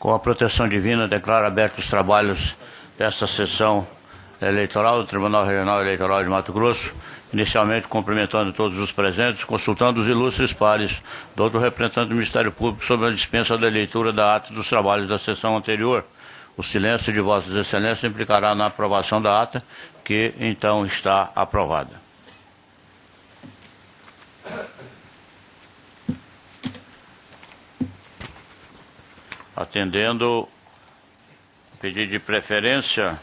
Com a proteção divina, declaro abertos os trabalhos desta sessão eleitoral do Tribunal Regional Eleitoral de Mato Grosso, inicialmente cumprimentando todos os presentes, consultando os ilustres pares do outro representante do Ministério Público sobre a dispensa da leitura da ata dos trabalhos da sessão anterior. O silêncio de Vossas Excelências implicará na aprovação da ata, que então está aprovada. Atendendo pedido de preferência,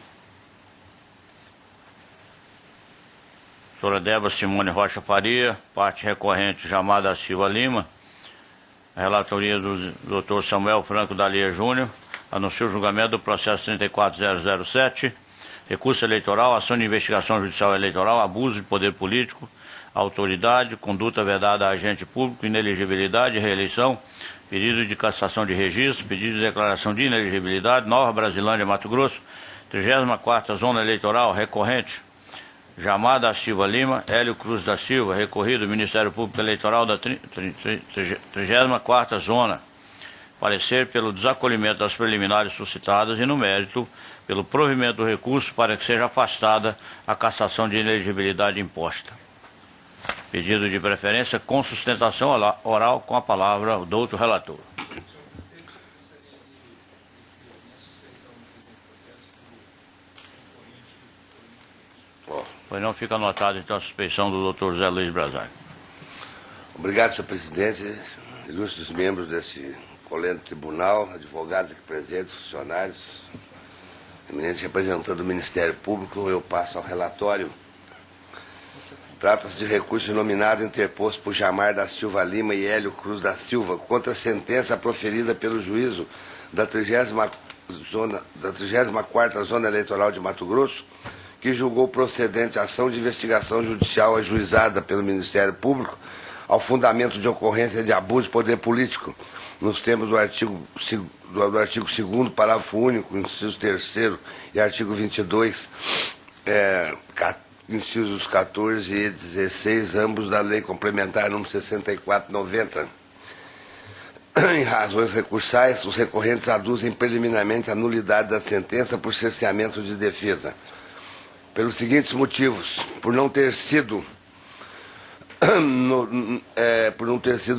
doutora Débora Simone Rocha Faria, parte recorrente Jamar da Silva Lima, a relatoria do doutor Samuel Franco Dalia Júnior, anuncia o julgamento do processo 34007, recurso eleitoral, ação de investigação judicial eleitoral, abuso de poder político, autoridade, conduta vedada a agente público, inelegibilidade, reeleição, pedido de cassação de registro, pedido de declaração de inelegibilidade, Nova Brasilândia, Mato Grosso, 34ª Zona Eleitoral, recorrente, Jamar da Silva Lima, Hélio Cruz da Silva, recorrido, Ministério Público Eleitoral da 34ª Zona, parecer pelo desacolhimento das preliminares suscitadas e, no mérito, pelo provimento do recurso para que seja afastada a cassação de inelegibilidade imposta. Pedido de preferência com sustentação oral com a palavra do outro relator. Pois não, fica anotado então a suspeição do doutor José Luiz Brazar. Obrigado, senhor presidente, ilustres membros desse colento tribunal, advogados aqui presentes, funcionários, eminente representante do Ministério Público. Eu passo ao relatório. Trata-se de recurso inominado interposto por Jamar da Silva Lima e Hélio Cruz da Silva contra a sentença proferida pelo juízo da 34ª Zona Eleitoral de Mato Grosso, que julgou procedente a ação de investigação judicial ajuizada pelo Ministério Público ao fundamento de ocorrência de abuso de poder político, nos termos do artigo 2º, parágrafo único, inciso 3º, e artigo 22, incisos 14 e 16, ambos da Lei Complementar nº 64/90. Em razões recursais, os recorrentes aduzem preliminarmente a nulidade da sentença por cerceamento de defesa. Pelos seguintes motivos: por não ter sido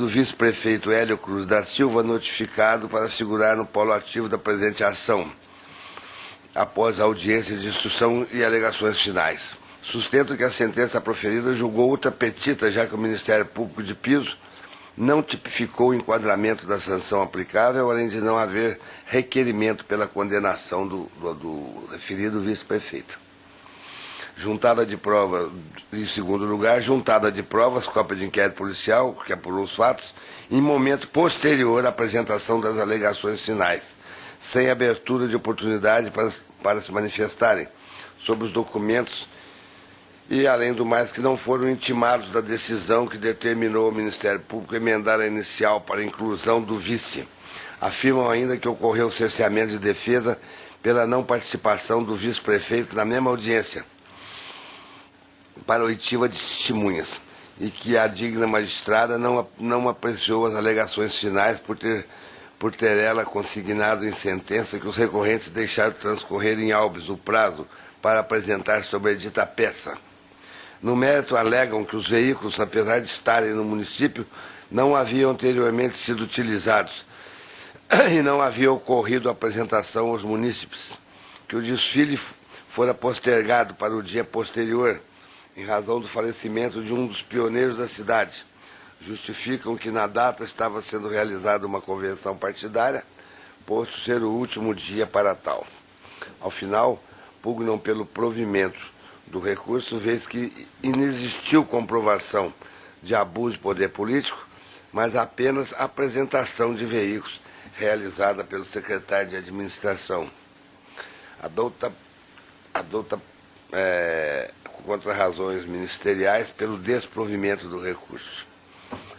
vice-prefeito Hélio Cruz da Silva notificado para figurar no polo ativo da presente ação, após a audiência de instrução e alegações finais. Sustento que a sentença proferida julgou ultra petita, já que o Ministério Público de Piso não tipificou o enquadramento da sanção aplicável, além de não haver requerimento pela condenação do referido vice-prefeito. Juntada de provas, em segundo lugar, juntada de provas, cópia de inquérito policial, que apurou os fatos, em momento posterior à apresentação das alegações finais, sem abertura de oportunidade para se manifestarem sobre os documentos e, além do mais, que não foram intimados da decisão que determinou o Ministério Público emendar a inicial para a inclusão do vice. Afirmam ainda que ocorreu cerceamento de defesa pela não participação do vice-prefeito na mesma audiência para oitiva de testemunhas, e que a digna magistrada não apreciou as alegações finais por ter ela consignado em sentença que os recorrentes deixaram transcorrer em habeas o prazo para apresentar sobre a dita peça. No mérito, alegam que os veículos, apesar de estarem no município, não haviam anteriormente sido utilizados e não havia ocorrido a apresentação aos munícipes, que o desfile fora postergado para o dia posterior, em razão do falecimento de um dos pioneiros da cidade. Justificam que na data estava sendo realizada uma convenção partidária, posto ser o último dia para tal. Ao final, pugnam pelo provimento do recurso, vez que inexistiu comprovação de abuso de poder político, mas apenas apresentação de veículos realizada pelo secretário de administração. Adota contra razões ministeriais pelo desprovimento do recurso.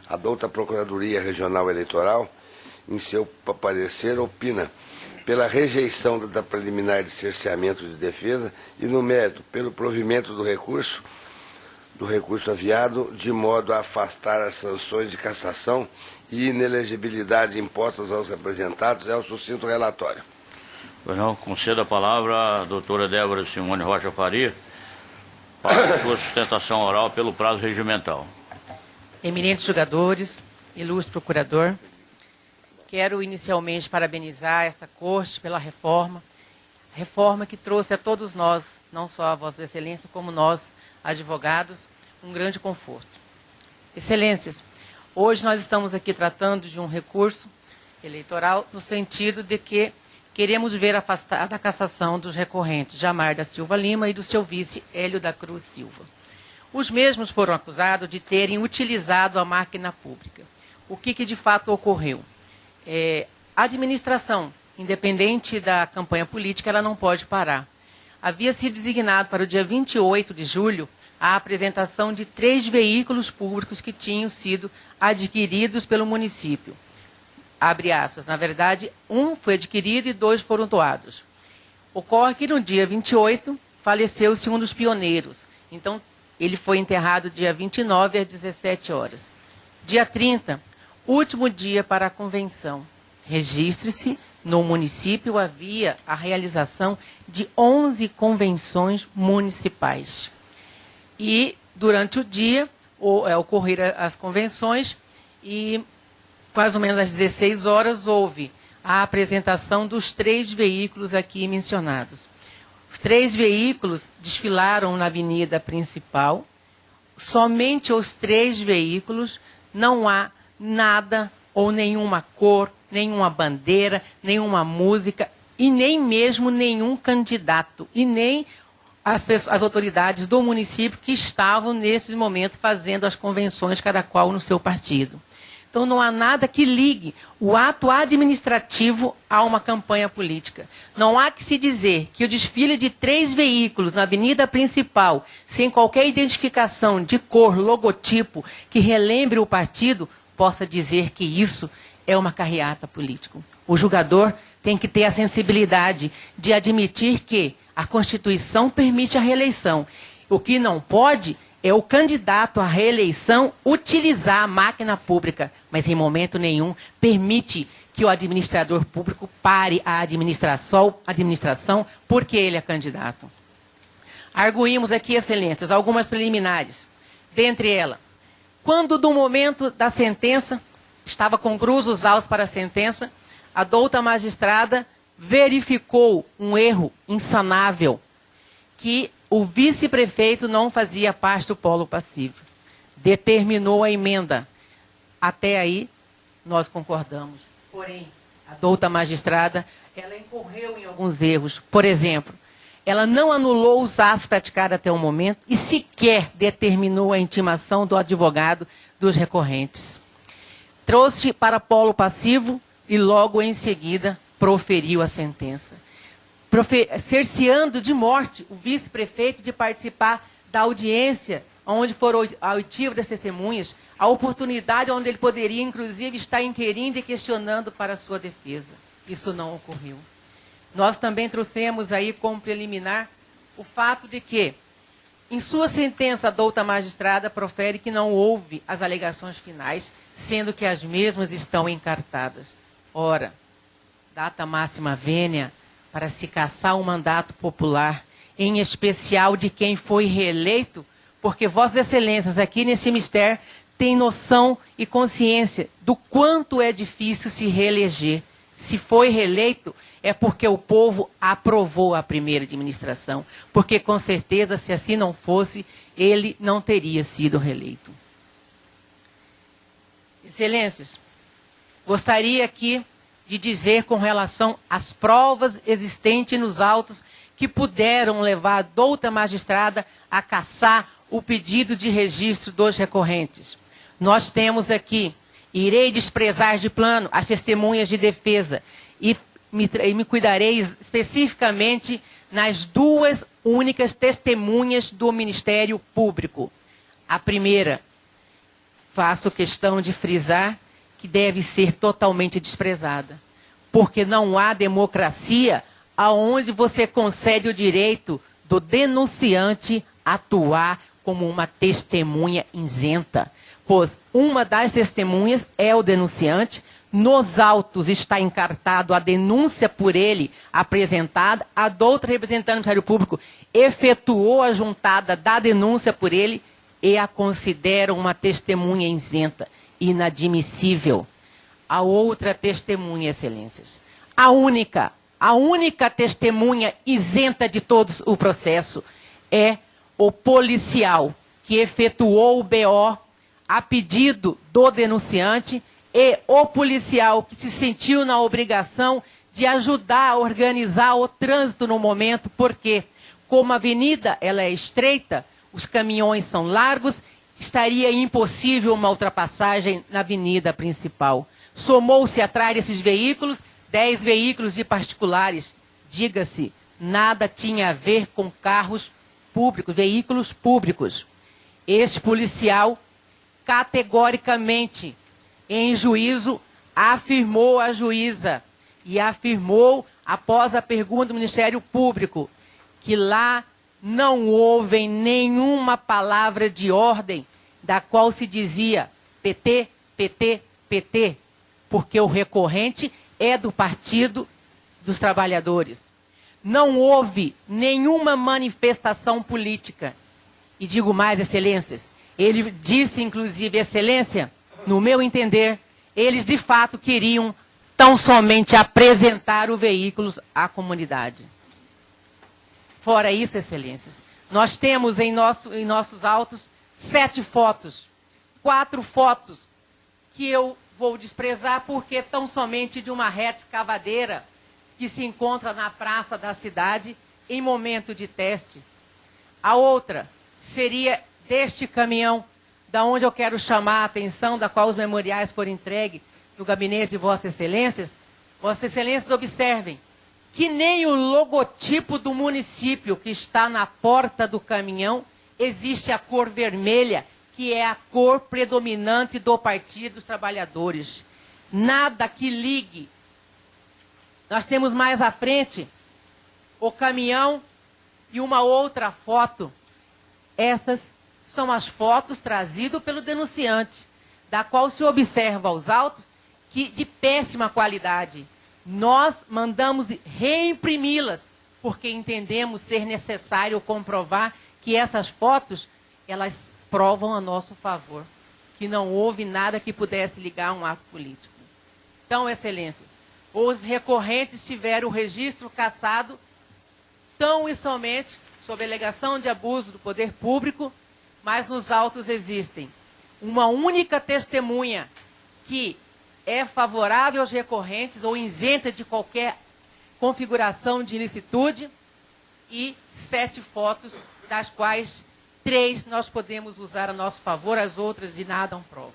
Adota a Procuradoria Regional Eleitoral, em seu parecer, opina pela rejeição da preliminar de cerceamento de defesa e, no mérito, pelo provimento do recurso aviado, de modo a afastar as sanções de cassação e inelegibilidade impostas aos representados. É o sucinto relatório. Pois não, concedo a palavra à doutora Débora Simone Rocha Faria para a sua sustentação oral pelo prazo regimental. Eminentes jogadores, ilustre procurador, quero inicialmente parabenizar essa corte pela reforma que trouxe a todos nós, não só a Vossa Excelência, como nós, advogados, um grande conforto. Excelências, hoje nós estamos aqui tratando de um recurso eleitoral no sentido de que queremos ver afastada a cassação dos recorrentes Jamar da Silva Lima e do seu vice Hélio da Cruz Silva. Os mesmos foram acusados de terem utilizado a máquina pública. O que de fato ocorreu? A administração, independente da campanha política, ela não pode parar. Havia sido designado para o dia 28 de julho a apresentação de 3 veículos públicos que tinham sido adquiridos pelo município. Abre aspas, na verdade, 1 foi adquirido e 2 foram doados. Ocorre que no dia 28 faleceu-se um dos pioneiros. Então, ele foi enterrado dia 29 às 17 horas. Dia 30, último dia para a convenção. Registre-se, no município havia a realização de 11 convenções municipais. E, durante o dia, ocorreram as convenções e, mais ou menos às 16 horas, houve a apresentação dos 3 veículos aqui mencionados. Os 3 veículos desfilaram na avenida principal. Somente os 3 veículos, não há nada ou nenhuma cor, nenhuma bandeira, nenhuma música e nem mesmo nenhum candidato e nem as autoridades do município que estavam nesse momento fazendo as convenções, cada qual no seu partido. Então não há nada que ligue o ato administrativo a uma campanha política. Não há que se dizer que o desfile de 3 veículos na avenida principal, sem qualquer identificação de cor, logotipo, que relembre o partido, possa dizer que isso é uma carreata política. O julgador tem que ter a sensibilidade de admitir que a Constituição permite a reeleição. O que não pode é o candidato à reeleição utilizar a máquina pública, mas em momento nenhum permite que o administrador público pare a administração porque ele é candidato. Arguímos aqui, excelências, algumas preliminares. Dentre elas, quando do momento da sentença, estava com cruzos altos para a sentença, a douta magistrada verificou um erro insanável, que o vice-prefeito não fazia parte do polo passivo. Determinou a emenda. Até aí, nós concordamos. Porém, a douta magistrada, ela incorreu em alguns erros. Por exemplo, ela não anulou os atos praticados até o momento e sequer determinou a intimação do advogado dos recorrentes. Trouxe para polo passivo e logo em seguida proferiu a sentença, cerceando de morte o vice-prefeito de participar da audiência onde foram auditivas das testemunhas, a oportunidade onde ele poderia, inclusive, estar inquirindo e questionando para a sua defesa. Isso não ocorreu. Nós também trouxemos aí como preliminar o fato de que, em sua sentença, a douta magistrada profere que não houve as alegações finais, sendo que as mesmas estão encartadas. Ora, data máxima vênia para se cassar um mandato popular, em especial de quem foi reeleito, porque Vossas Excelências aqui nesse mistério têm noção e consciência do quanto é difícil se reeleger. Se foi reeleito, é porque o povo aprovou a primeira administração, porque com certeza, se assim não fosse, ele não teria sido reeleito. Excelências, gostaria aqui de dizer com relação às provas existentes nos autos que puderam levar a douta magistrada a cassar o pedido de registro dos recorrentes. Nós temos aqui, irei desprezar de plano as testemunhas de defesa e me cuidarei especificamente nas 2 únicas testemunhas do Ministério Público. A primeira, faço questão de frisar que deve ser totalmente desprezada, porque não há democracia aonde você concede o direito do denunciante atuar como uma testemunha isenta. pois uma das testemunhas é o denunciante. Nos autos está encartado a denúncia por ele apresentada. A douta representante do Ministério Público efetuou a juntada da denúncia por ele e a considera uma testemunha isenta, inadmissível. A outra testemunha, excelências, a única testemunha isenta de todo o processo é o policial que efetuou o BO a pedido do denunciante e o policial que se sentiu na obrigação de ajudar a organizar o trânsito no momento, porque, como a avenida ela é estreita, os caminhões são largos, estaria impossível uma ultrapassagem na avenida principal. Somou-se atrás desses veículos 10 veículos de particulares. Diga-se, nada tinha a ver com carros públicos, veículos públicos. Este policial, categoricamente, em juízo, afirmou a juíza e afirmou, após a pergunta do Ministério Público, que lá não houve nenhuma palavra de ordem da qual se dizia PT, PT, PT, porque o recorrente é do Partido dos Trabalhadores. Não houve nenhuma manifestação política. E digo mais, excelências, ele disse, inclusive, excelência, no meu entender, eles de fato queriam tão somente apresentar o veículo à comunidade. Fora isso, excelências, nós temos em nossos autos 7 fotos, 4 fotos que eu vou desprezar porque tão somente de uma rete cavadeira que se encontra na praça da cidade em momento de teste. A outra seria deste caminhão, da onde eu quero chamar a atenção, da qual os memoriais foram entregues no gabinete de Vossas Excelências. Vossas Excelências observem que nem o logotipo do município que está na porta do caminhão existe a cor vermelha, que é a cor predominante do Partido dos Trabalhadores. Nada que ligue. Nós temos mais à frente o caminhão e uma outra foto. Essas são as fotos trazidas pelo denunciante, da qual se observa os autos que de péssima qualidade. Nós mandamos reimprimi-las, porque entendemos ser necessário comprovar que essas fotos, elas provam a nosso favor, que não houve nada que pudesse ligar a um ato político. Então, excelências, os recorrentes tiveram o registro cassado tão e somente sob alegação de abuso do poder público, mas nos autos existem uma única testemunha que é favorável aos recorrentes ou isenta de qualquer configuração de ilicitude e 7 fotos, das quais 3 nós podemos usar a nosso favor, as outras de nada prova.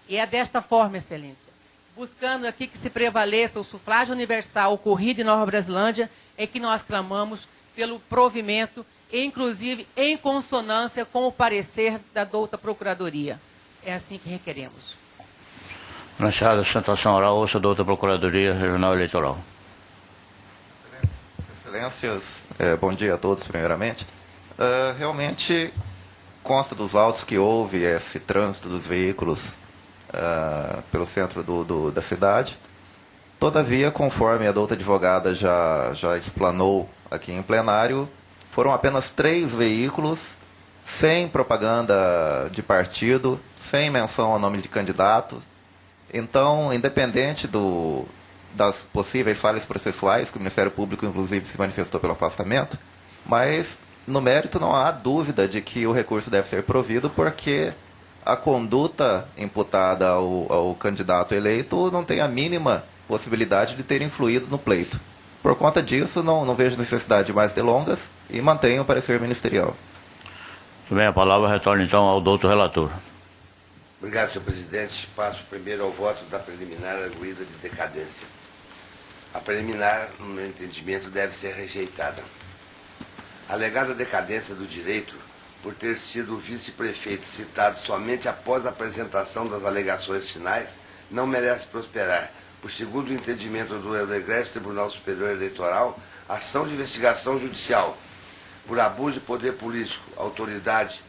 E é desta forma, excelência, buscando aqui que se prevaleça o sufrágio universal ocorrido em Nova Brasilândia, é que nós clamamos pelo provimento, inclusive em consonância com o parecer da douta Procuradoria. É assim que requeremos. Na encerrada a sustentação oral, ouça a douta Procuradoria Regional Eleitoral. Excelências, bom dia a todos, primeiramente. Realmente consta dos autos que houve esse trânsito dos veículos pelo centro da cidade. Todavia, conforme a douta advogada já explanou aqui em plenário, foram apenas 3 veículos, sem propaganda de partido, sem menção ao nome de candidato. Então, independente das possíveis falhas processuais, que o Ministério Público, inclusive, se manifestou pelo afastamento, mas, no mérito, não há dúvida de que o recurso deve ser provido, porque a conduta imputada ao candidato eleito não tem a mínima possibilidade de ter influído no pleito. Por conta disso, não vejo necessidade de mais delongas e mantenho o parecer ministerial. Muito bem, a palavra retorna então ao doutor relator. Obrigado, senhor presidente. Passo primeiro ao voto da preliminar arguída de decadência. A preliminar, no meu entendimento, deve ser rejeitada. A alegada decadência do direito, por ter sido o vice-prefeito citado somente após a apresentação das alegações finais, não merece prosperar, por segundo o entendimento do Egresso Tribunal Superior Eleitoral, ação de investigação judicial por abuso de poder político, autoridade,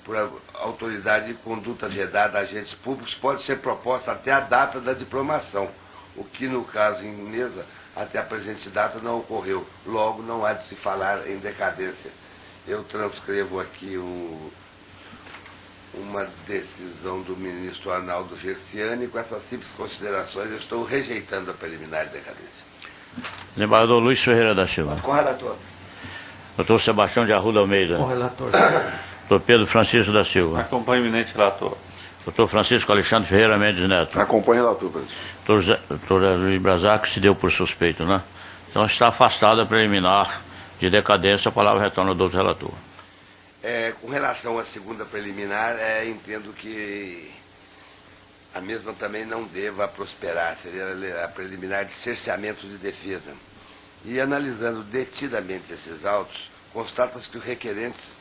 por autoridade de conduta vedada a agentes públicos pode ser proposta até a data da diplomação, o que, no caso em mesa, até a presente data não ocorreu. Logo, não há de se falar em decadência. Eu transcrevo aqui uma decisão do ministro Arnaldo Versiani, e com essas simples considerações eu estou rejeitando a preliminar de decadência. Desembargador Luiz Ferreira da Silva. Com o relator. Doutor Sebastião de Arruda Almeida. Com o relator. Doutor Pedro Francisco da Silva. Acompanhe o eminente relator. Doutor Francisco Alexandre Ferreira Mendes Neto. Acompanhe o relator, presidente. Doutor Luiz Brazac se deu por suspeito, né? Então está afastada a preliminar de decadência, a palavra retorna ao doutor relator. Com relação à segunda preliminar, entendo que a mesma também não deva prosperar, seria a preliminar de cerceamento de defesa. E analisando detidamente esses autos, constata-se que os requerentes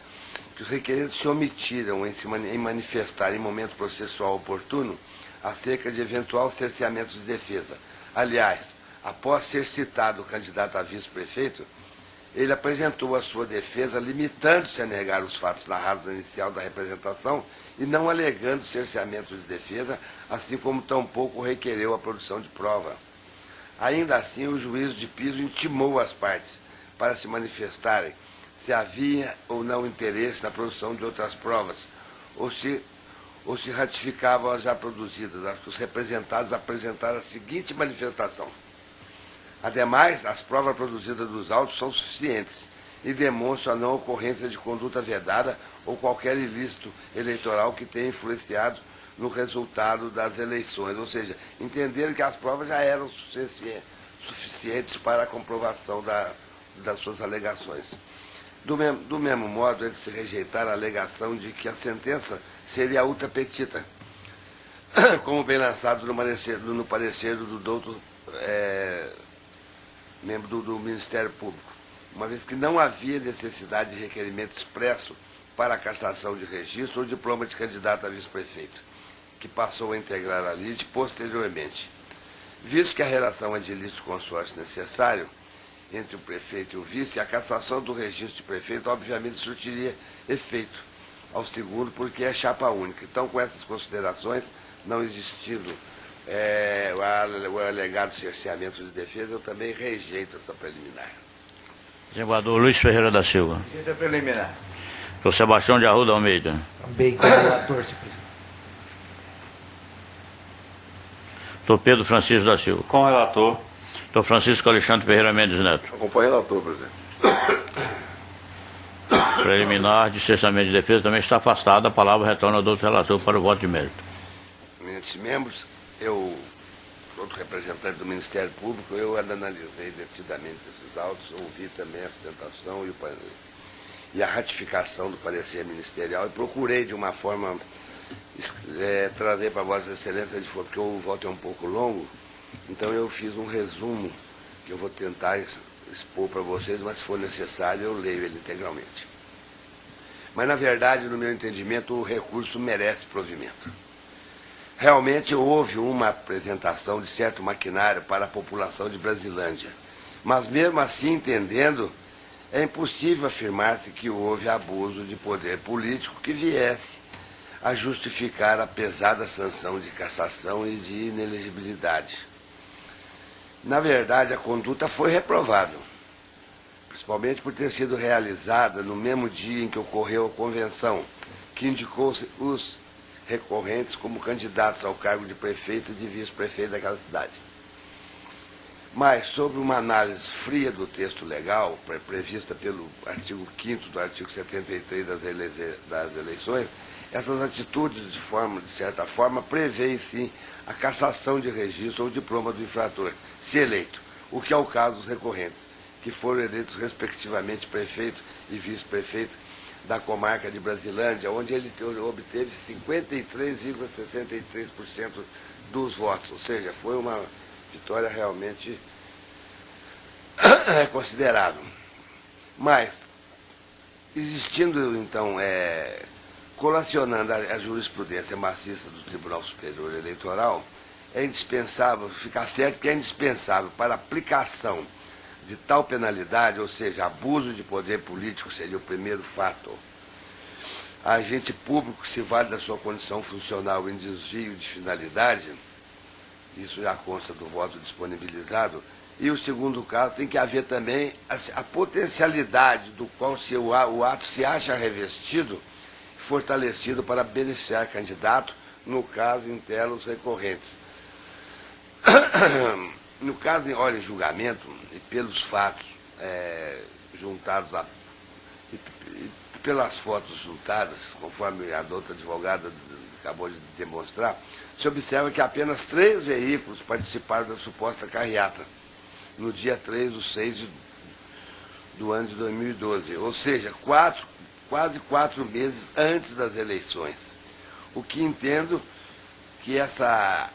se omitiram em manifestar em momento processual oportuno acerca de eventual cerceamento de defesa. Aliás, após ser citado o candidato a vice-prefeito, ele apresentou a sua defesa limitando-se a negar os fatos narrados no inicial da representação e não alegando cerceamento de defesa, assim como tampouco requereu a produção de prova. Ainda assim, o juízo de piso intimou as partes para se manifestarem se havia ou não interesse na produção de outras provas, ou se ratificavam as já produzidas. Os representados apresentaram a seguinte manifestação: ademais, as provas produzidas dos autos são suficientes e demonstram a não ocorrência de conduta vedada ou qualquer ilícito eleitoral que tenha influenciado no resultado das eleições. Ou seja, entenderam que as provas já eram suficientes para a comprovação das suas alegações. Do mesmo modo, é de se rejeitar a alegação de que a sentença seria ultra petita, como bem lançado no parecer do doutor membro do Ministério Público, uma vez que não havia necessidade de requerimento expresso para a cassação de registro ou diploma de candidato a vice-prefeito, que passou a integrar a lide posteriormente. Visto que a relação é de lícito consórcio necessário entre o prefeito e o vice, a cassação do registro de prefeito obviamente surtiria efeito ao segundo, porque é chapa única. Então, com essas considerações, não existindo o alegado cerceamento de defesa, eu também rejeito essa preliminar. Desembargador Luiz Ferreira da Silva. Rejeito a preliminar. Doutor Sebastião de Arruda Almeida. Também com o relator, senhor presidente. Doutor Pedro Francisco da Silva. Com o relator. Doutor Francisco Alexandre Ferreira Mendes Neto. Acompanhe o relator, presidente. Preliminar de cerceamento de defesa também está afastada, a palavra retorna ao doutor relator para o voto de mérito. Eminentes membros, eu, outro representante do Ministério Público, eu analisei detidamente esses autos, ouvi também a sustentação e a ratificação do parecer ministerial e procurei de uma forma trazer para Vossa Excelência, porque o voto é um pouco longo, então eu fiz um resumo que eu vou tentar expor para vocês, mas se for necessário eu leio ele integralmente. Mas, na verdade, no meu entendimento, o recurso merece provimento. Realmente houve uma apresentação de certo maquinário para a população de Brasilândia, mas mesmo assim, entendendo, é impossível afirmar-se que houve abuso de poder político que viesse a justificar a pesada sanção de cassação e de inelegibilidade. Na verdade, a conduta foi reprovável, principalmente por ter sido realizada no mesmo dia em que ocorreu a convenção, que indicou os recorrentes como candidatos ao cargo de prefeito e de vice-prefeito daquela cidade. Mas, sobre uma análise fria do texto legal, prevista pelo artigo 5º do artigo 73 das eleições, essas atitudes, de certa forma, prevêem, sim, a cassação de registro ou diploma do infrator, se eleito, o que é o caso dos recorrentes, que foram eleitos, respectivamente, prefeito e vice-prefeito da comarca de Brasilândia, onde ele obteve 53,63% dos votos, ou seja, foi uma vitória realmente considerável. Mas, existindo, então, colacionando a jurisprudência maciça do Tribunal Superior Eleitoral, é indispensável, ficar certo que é indispensável para a aplicação de tal penalidade, ou seja, abuso de poder político seria o primeiro fato, agente público se vale da sua condição funcional em desvio de finalidade, isso já consta do voto disponibilizado, e o segundo caso tem que haver também a potencialidade do qual o ato se acha revestido, fortalecido para beneficiar candidato, no caso, internos os recorrentes. No caso em hora de julgamento, e pelos fatos juntados e pelas fotos juntadas, conforme a doutora advogada acabou de demonstrar, se observa que apenas 3 veículos participaram da suposta carreata, no dia 3/6 do ano de 2012, ou seja, quase 4 meses antes das eleições. O que entendo que essa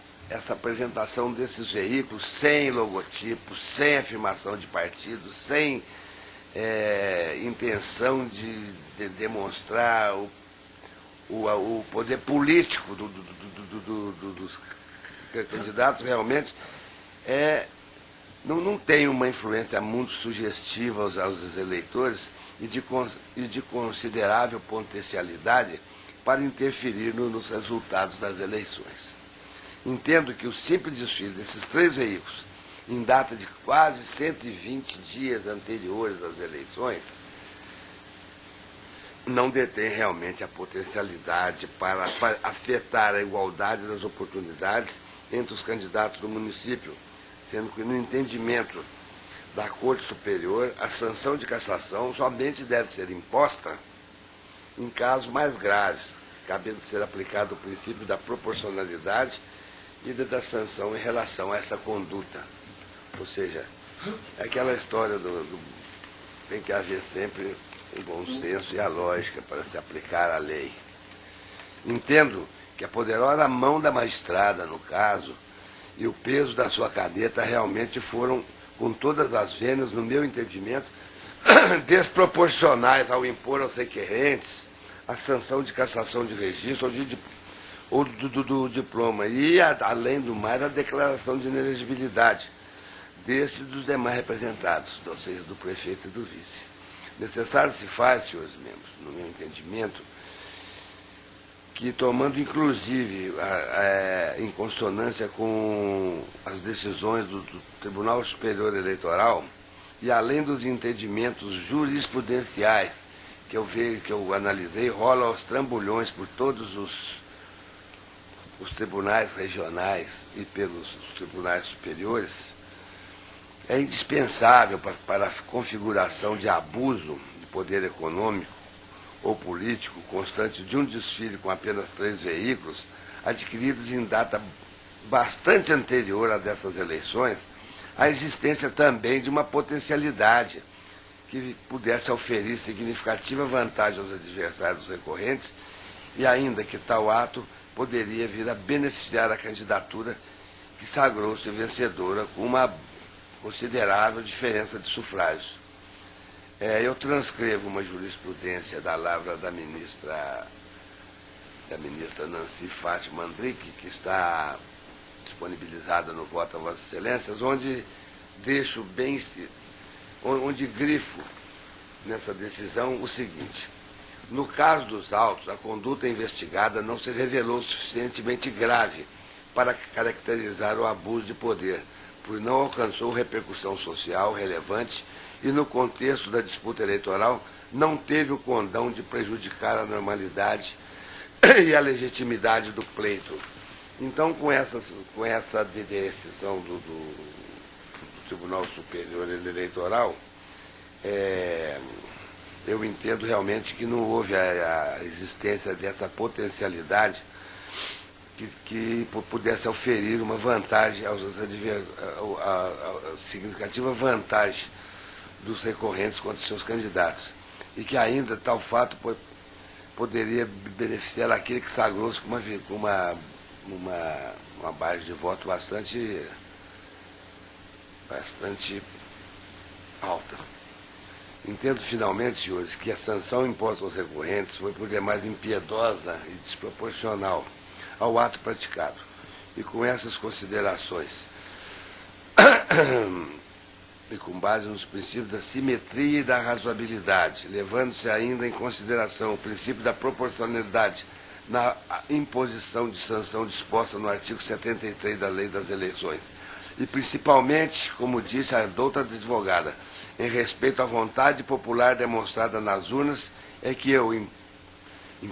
apresentação desses veículos sem logotipo, sem afirmação de partido, sem intenção de demonstrar o poder político dos candidatos, realmente não tem uma influência muito sugestiva aos eleitores e de considerável potencialidade para interferir nos resultados das eleições. Entendo que o simples desfile desses 3 veículos, em data de quase 120 dias anteriores às eleições, não detém realmente a potencialidade para afetar a igualdade das oportunidades entre os candidatos do município, sendo que, no entendimento da Corte Superior, a sanção de cassação somente deve ser imposta em casos mais graves, cabendo ser aplicado o princípio da proporcionalidade e da sanção em relação a essa conduta. Ou seja, é aquela história tem que haver sempre o bom senso e a lógica para se aplicar a lei. Entendo que a poderosa mão da magistrada, no caso, e o peso da sua caneta realmente foram, com todas as vênias, no meu entendimento, desproporcionais ao impor aos requerentes a sanção de cassação de registro ou do diploma e, além do mais, a declaração de inelegibilidade deste e dos demais representados, ou seja, do prefeito e do vice. Necessário se faz, senhores membros, no meu entendimento, que, tomando inclusive em consonância com as decisões do Tribunal Superior Eleitoral, e além dos entendimentos jurisprudenciais que eu analisei, rola aos trambolhões por todos os tribunais regionais e pelos tribunais superiores, é indispensável para a configuração de abuso de poder econômico ou político constante de um desfile com apenas 3 veículos, adquiridos em data bastante anterior a dessas eleições, a existência também de uma potencialidade que pudesse oferir significativa vantagem aos adversários dos recorrentes e ainda que tal ato poderia vir a beneficiar a candidatura que sagrou-se vencedora com uma considerável diferença de sufrágios. Eu transcrevo uma jurisprudência da lavra da ministra Nancy Fátima Andrique, que está disponibilizada no voto a Vossas Excelências, onde onde grifo nessa decisão o seguinte: no caso dos autos, a conduta investigada não se revelou suficientemente grave para caracterizar o abuso de poder, pois não alcançou repercussão social relevante e, no contexto da disputa eleitoral, não teve o condão de prejudicar a normalidade e a legitimidade do pleito. Então, com essa decisão do Tribunal Superior Eleitoral, eu entendo realmente que não houve a existência dessa potencialidade que pudesse oferir uma vantagem aos adversários, a significativa vantagem dos recorrentes contra seus candidatos. E que ainda tal fato poderia beneficiar aquele que sagrou-se com uma base de voto bastante alta. Entendo finalmente, senhores, que a sanção imposta aos recorrentes foi por demais impiedosa e desproporcional ao ato praticado. E com essas considerações, e com base nos princípios da simetria e da razoabilidade, levando-se ainda em consideração o princípio da proporcionalidade na imposição de sanção disposta no artigo 73 da Lei das Eleições. E principalmente, como disse a douta advogada, em respeito à vontade popular demonstrada nas urnas, é que eu, em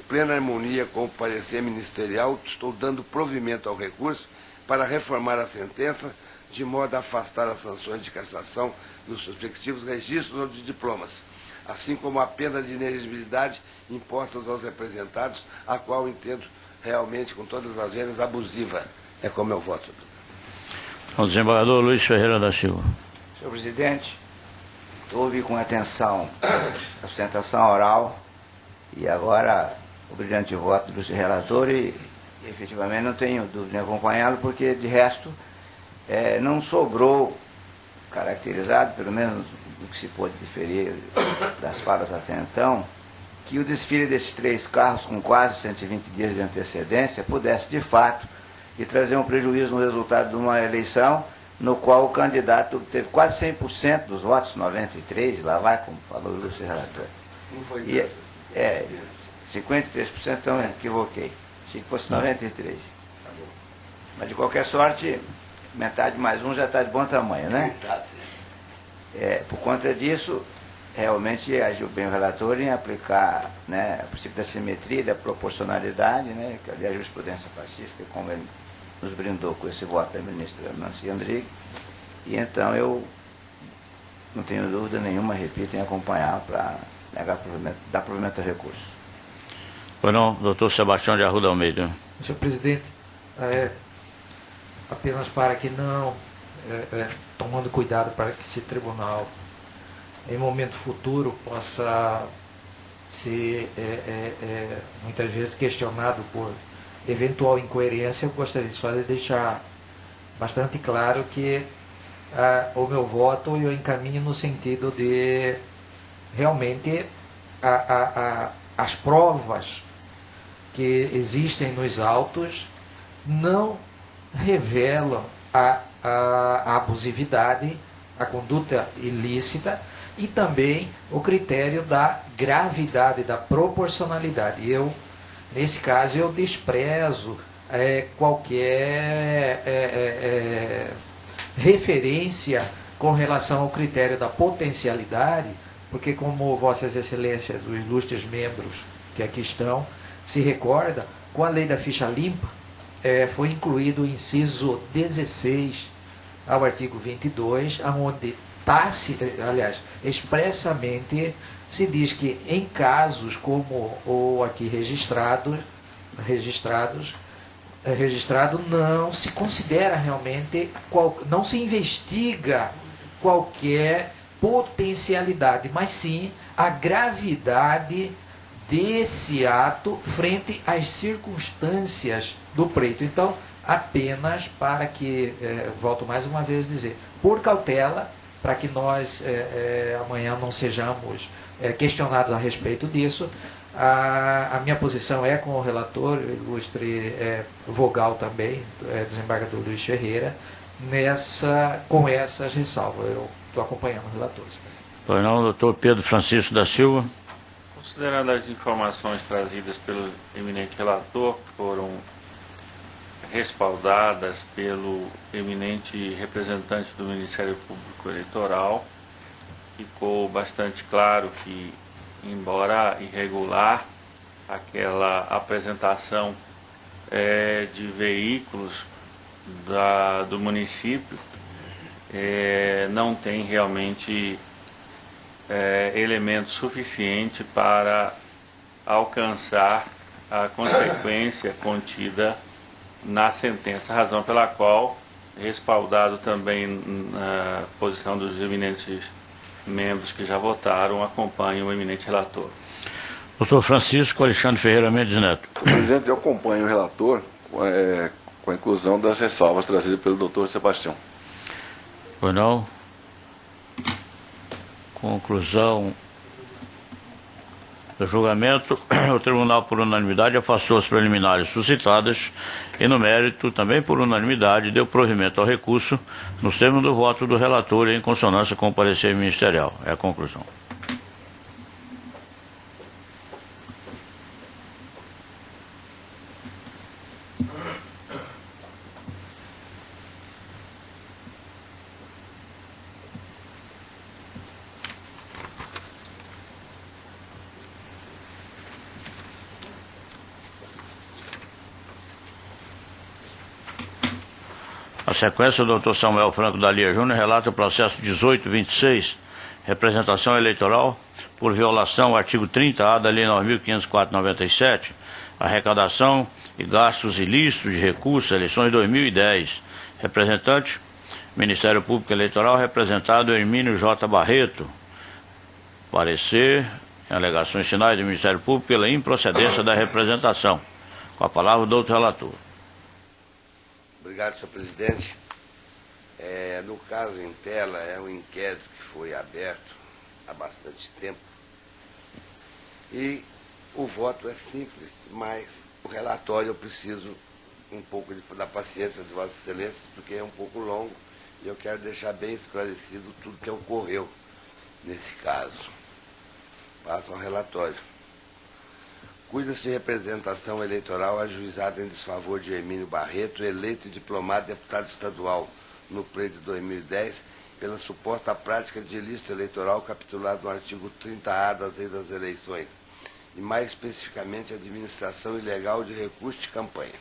plena harmonia com o parecer ministerial, estou dando provimento ao recurso para reformar a sentença, de modo a afastar as sanções de cassação dos respectivos registros ou de diplomas, assim como a pena de inexigibilidade impostas aos representados, a qual entendo realmente, com todas as vezes, abusiva. É como eu voto. O desembargador Luiz Ferreira da Silva. Senhor presidente, ouvi com atenção a sustentação oral e agora o brilhante voto do relator e efetivamente não tenho dúvida em acompanhá-lo, porque de resto não sobrou caracterizado, pelo menos do que se pôde diferir das falas até então, que o desfile desses 3 carros com quase 120 dias de antecedência pudesse de fato e trazer um prejuízo no resultado de uma eleição no qual o candidato teve quase 100% dos votos, 93, lá vai, como falou o Lúcio relator. Não foi E, 53%, então eu equivoquei. Achei que fosse 93. Mas de qualquer sorte, metade mais um já está de bom tamanho, né? Por conta disso, realmente agiu bem o relator em aplicar, né, o princípio da simetria e da proporcionalidade, né, que ali a jurisprudência pacífica, como ele nos brindou com esse voto da ministra Nancy Andrighi. E então eu não tenho dúvida nenhuma, repito, em acompanhar para dar provimento ao recurso. Pois não, doutor Sebastião de Arruda Almeida. Senhor presidente, apenas para que não, tomando cuidado para que esse tribunal, em momento futuro, possa ser muitas vezes questionado por eventual incoerência, eu gostaria só de deixar bastante claro que o meu voto eu encaminho no sentido de realmente as provas que existem nos autos não revelam a abusividade, a conduta ilícita e também o critério da gravidade, da proporcionalidade. Nesse caso, eu desprezo qualquer referência com relação ao critério da potencialidade, porque como Vossas Excelências, os ilustres membros que aqui estão, se recorda, com a lei da ficha limpa, foi incluído o inciso 16 ao artigo 22, onde expressamente se diz que em casos como o aqui registrado não se considera realmente, não se investiga qualquer potencialidade, mas sim a gravidade desse ato frente às circunstâncias do pleito. Então, apenas para que, volto mais uma vez a dizer, por cautela, para que nós amanhã não sejamos questionados a respeito disso, a minha posição é com o relator, o ilustre vogal também, desembargador Luiz Ferreira, com essas ressalvas. Eu estou acompanhando o relator. Pois não, doutor Pedro Francisco da Silva. Considerando as informações trazidas pelo eminente relator, que foram respaldadas pelo eminente representante do Ministério Público Eleitoral, ficou bastante claro que, embora irregular, aquela apresentação de veículos do município não tem realmente elemento suficiente para alcançar a consequência contida na sentença, razão pela qual, respaldado também na posição dos eminentes membros que já votaram, acompanho o eminente relator. Doutor Francisco Alexandre Ferreira Mendes Neto. Senhor presidente, eu acompanho o relator com a inclusão das ressalvas trazidas pelo doutor Sebastião. Pois não. Conclusão Do julgamento, o tribunal, por unanimidade, afastou as preliminares suscitadas e, no mérito, também por unanimidade, deu provimento ao recurso nos termos do voto do relator em consonância com o parecer ministerial. É a conclusão. A sequência, o Dr. Samuel Franco da Lia Júnior relata o processo 1826, representação eleitoral por violação ao artigo 30A da Lei 9.504/97, arrecadação e gastos ilícitos de recursos, eleições 2010. Representante, Ministério Público Eleitoral, representado Hermínio J. Barreto. Parecer, em alegações finais do Ministério Público, pela improcedência da representação. Com a palavra o doutor relator. Obrigado, senhor presidente. No caso em tela, é um inquérito que foi aberto há bastante tempo. E o voto é simples, mas o relatório eu preciso um pouco da paciência de Vossa Excelência, porque é um pouco longo e eu quero deixar bem esclarecido tudo que ocorreu nesse caso. Passo ao relatório. Cuida-se de representação eleitoral ajuizada em desfavor de Hermínio Barreto, eleito e diplomado deputado estadual no pleito de 2010, pela suposta prática de ilícito eleitoral capitulado no artigo 30A das Leis das Eleições, e mais especificamente a administração ilegal de recursos de campanha.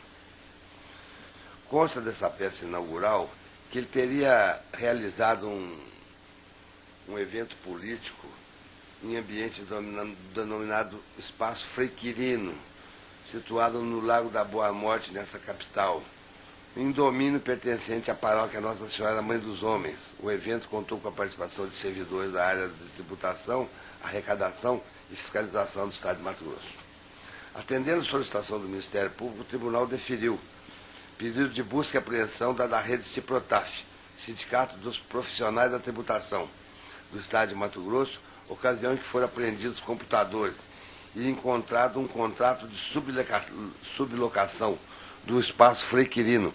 Consta dessa peça inaugural que ele teria realizado um evento político em ambiente denominado Espaço Frei Quirino, situado no Lago da Boa Morte, nessa capital, em domínio pertencente à paróquia Nossa Senhora Mãe dos Homens. O evento contou com a participação de servidores da área de tributação, arrecadação e fiscalização do Estado de Mato Grosso. Atendendo a solicitação do Ministério Público, o tribunal deferiu pedido de busca e apreensão da rede Ciprotaf, Sindicato dos Profissionais da Tributação do Estado de Mato Grosso, ocasião em que foram apreendidos computadores e encontrado um contrato de sublocação do Espaço Frei Quirino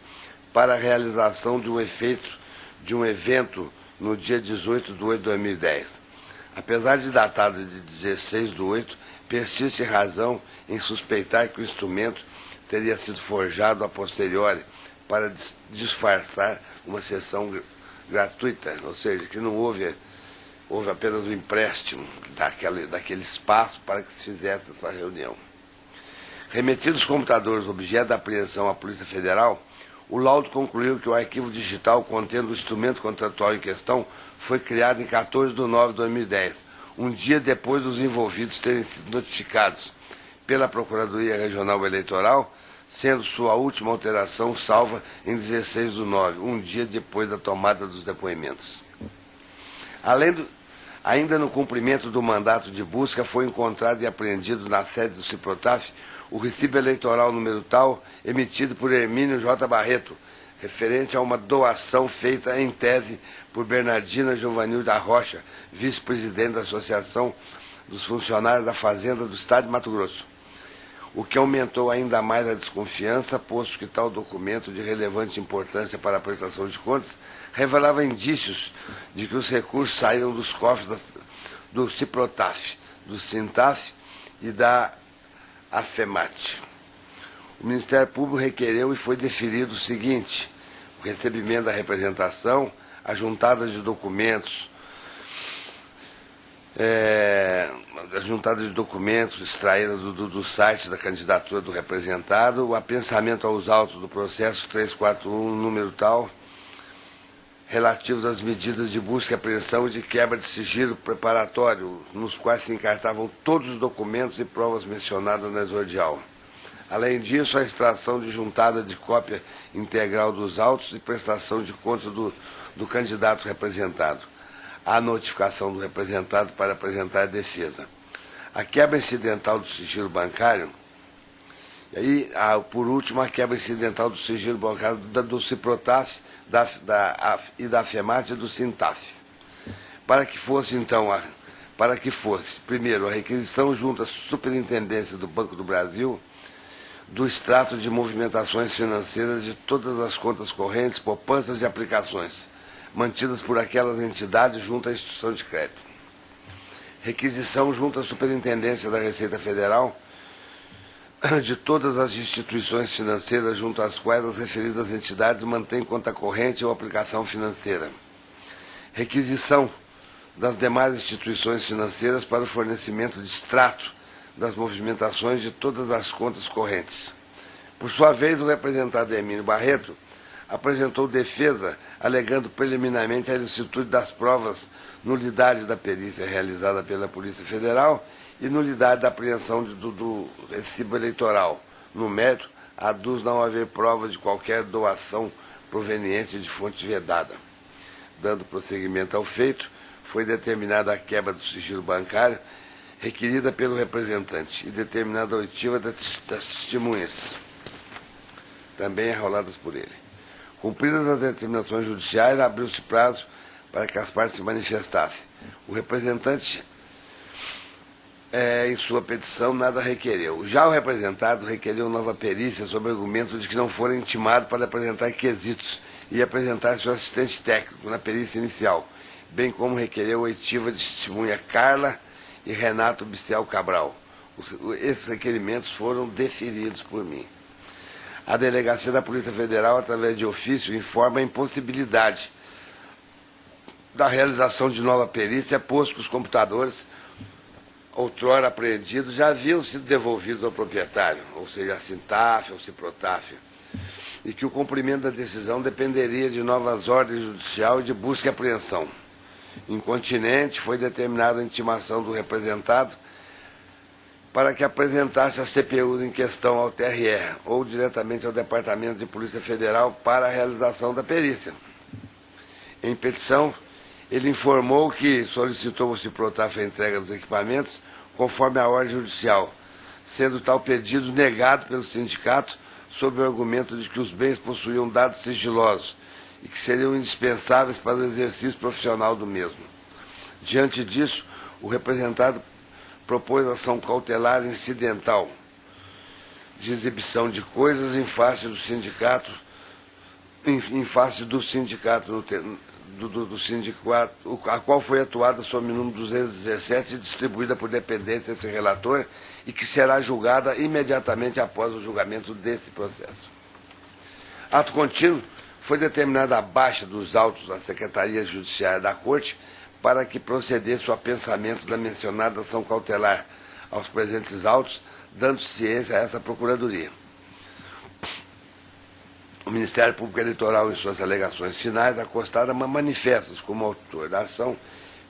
para a realização de um evento no dia 18/8/2010. Apesar de datado de 16/8, persiste razão em suspeitar que o instrumento teria sido forjado a posteriori para disfarçar uma sessão gratuita, ou seja, que não houve apenas o empréstimo daquele espaço para que se fizesse essa reunião. Remetidos os computadores objeto da apreensão à Polícia Federal, o laudo concluiu que o arquivo digital contendo o instrumento contratual em questão foi criado em 14/9/2010, um dia depois dos envolvidos terem sido notificados pela Procuradoria Regional Eleitoral, sendo sua última alteração salva em 16/9, um dia depois da tomada dos depoimentos. Ainda no cumprimento do mandato de busca, foi encontrado e apreendido na sede do Ciprotaf o recibo eleitoral número tal, emitido por Hermínio J. Barreto, referente a uma doação feita em tese por Bernardina Giovanil da Rocha, vice-presidente da Associação dos Funcionários da Fazenda do Estado de Mato Grosso, o que aumentou ainda mais a desconfiança, posto que tal documento de relevante importância para a prestação de contas revelava indícios de que os recursos saíram dos cofres do Ciprotaf, do Sintaf e da AFEMAT. O Ministério Público requereu e foi deferido o seguinte: o recebimento da representação, a juntada de documentos, extraída do site da candidatura do representado, o apensamento aos autos do processo 341, número tal, relativos às medidas de busca e apreensão e de quebra de sigilo preparatório, nos quais se encartavam todos os documentos e provas mencionadas na exordial. Além disso, a extração de juntada de cópia integral dos autos e prestação de contas do candidato representado. A notificação do representado para apresentar a defesa. A quebra incidental do sigilo bancário, e aí, por último, a quebra incidental do sigilo bancário do Ciprotaf e da FEMAT e do Sintaf. Para que fosse, então, para que fosse, primeiro, a requisição junto à Superintendência do Banco do Brasil do extrato de movimentações financeiras de todas as contas correntes, poupanças e aplicações mantidas por aquelas entidades junto à instituição de crédito. Requisição junto à Superintendência da Receita Federal de todas as instituições financeiras junto às quais as referidas entidades mantêm conta corrente ou aplicação financeira. Requisição das demais instituições financeiras para o fornecimento de extrato das movimentações de todas as contas correntes. Por sua vez, o representado Emílio Barreto apresentou defesa, alegando preliminarmente a ilicitude das provas, nulidade da perícia realizada pela Polícia Federal e nulidade da apreensão do recibo eleitoral. No mérito, aduz não haver prova de qualquer doação proveniente de fonte vedada. Dando prosseguimento ao feito, foi determinada a quebra do sigilo bancário requerida pelo representante e determinada a oitiva das testemunhas, também arroladas por ele. Cumpridas as determinações judiciais, abriu-se prazo para que as partes se manifestassem. O representante, em sua petição, nada requereu. Já o representado requereu nova perícia sob argumento de que não fora intimado para apresentar quesitos e apresentar seu assistente técnico na perícia inicial, bem como requereu a oitiva de testemunha Carla e Renato Bicial Cabral. Esses requerimentos foram deferidos por mim. A Delegacia da Polícia Federal, através de ofício, informa a impossibilidade da realização de nova perícia, posto que os computadores, outrora apreendidos, já haviam sido devolvidos ao proprietário, ou seja, a Sintaf ou Ciprotaf, e que o cumprimento da decisão dependeria de novas ordens judiciais e de busca e apreensão. Incontinente, foi determinada a intimação do representado para que apresentasse a CPU em questão ao TRE ou diretamente ao Departamento de Polícia Federal para a realização da perícia. Em petição, ele informou que solicitou ao Ciprotaf a entrega dos equipamentos conforme a ordem judicial, sendo tal pedido negado pelo sindicato sob o argumento de que os bens possuíam dados sigilosos e que seriam indispensáveis para o exercício profissional do mesmo. Diante disso, o representado propôs ação cautelar incidental de exibição de coisas em face do sindicato, a qual foi atuada sob o número 217 e distribuída por dependência a esse relator e que será julgada imediatamente após o julgamento desse processo. Ato contínuo, foi determinada a baixa dos autos da Secretaria Judiciária da Corte para que procedesse o apensamento da mencionada ação cautelar aos presentes autos, dando ciência a essa Procuradoria. O Ministério Público Eleitoral, em suas alegações finais, acostada manifesta-se como autor da ação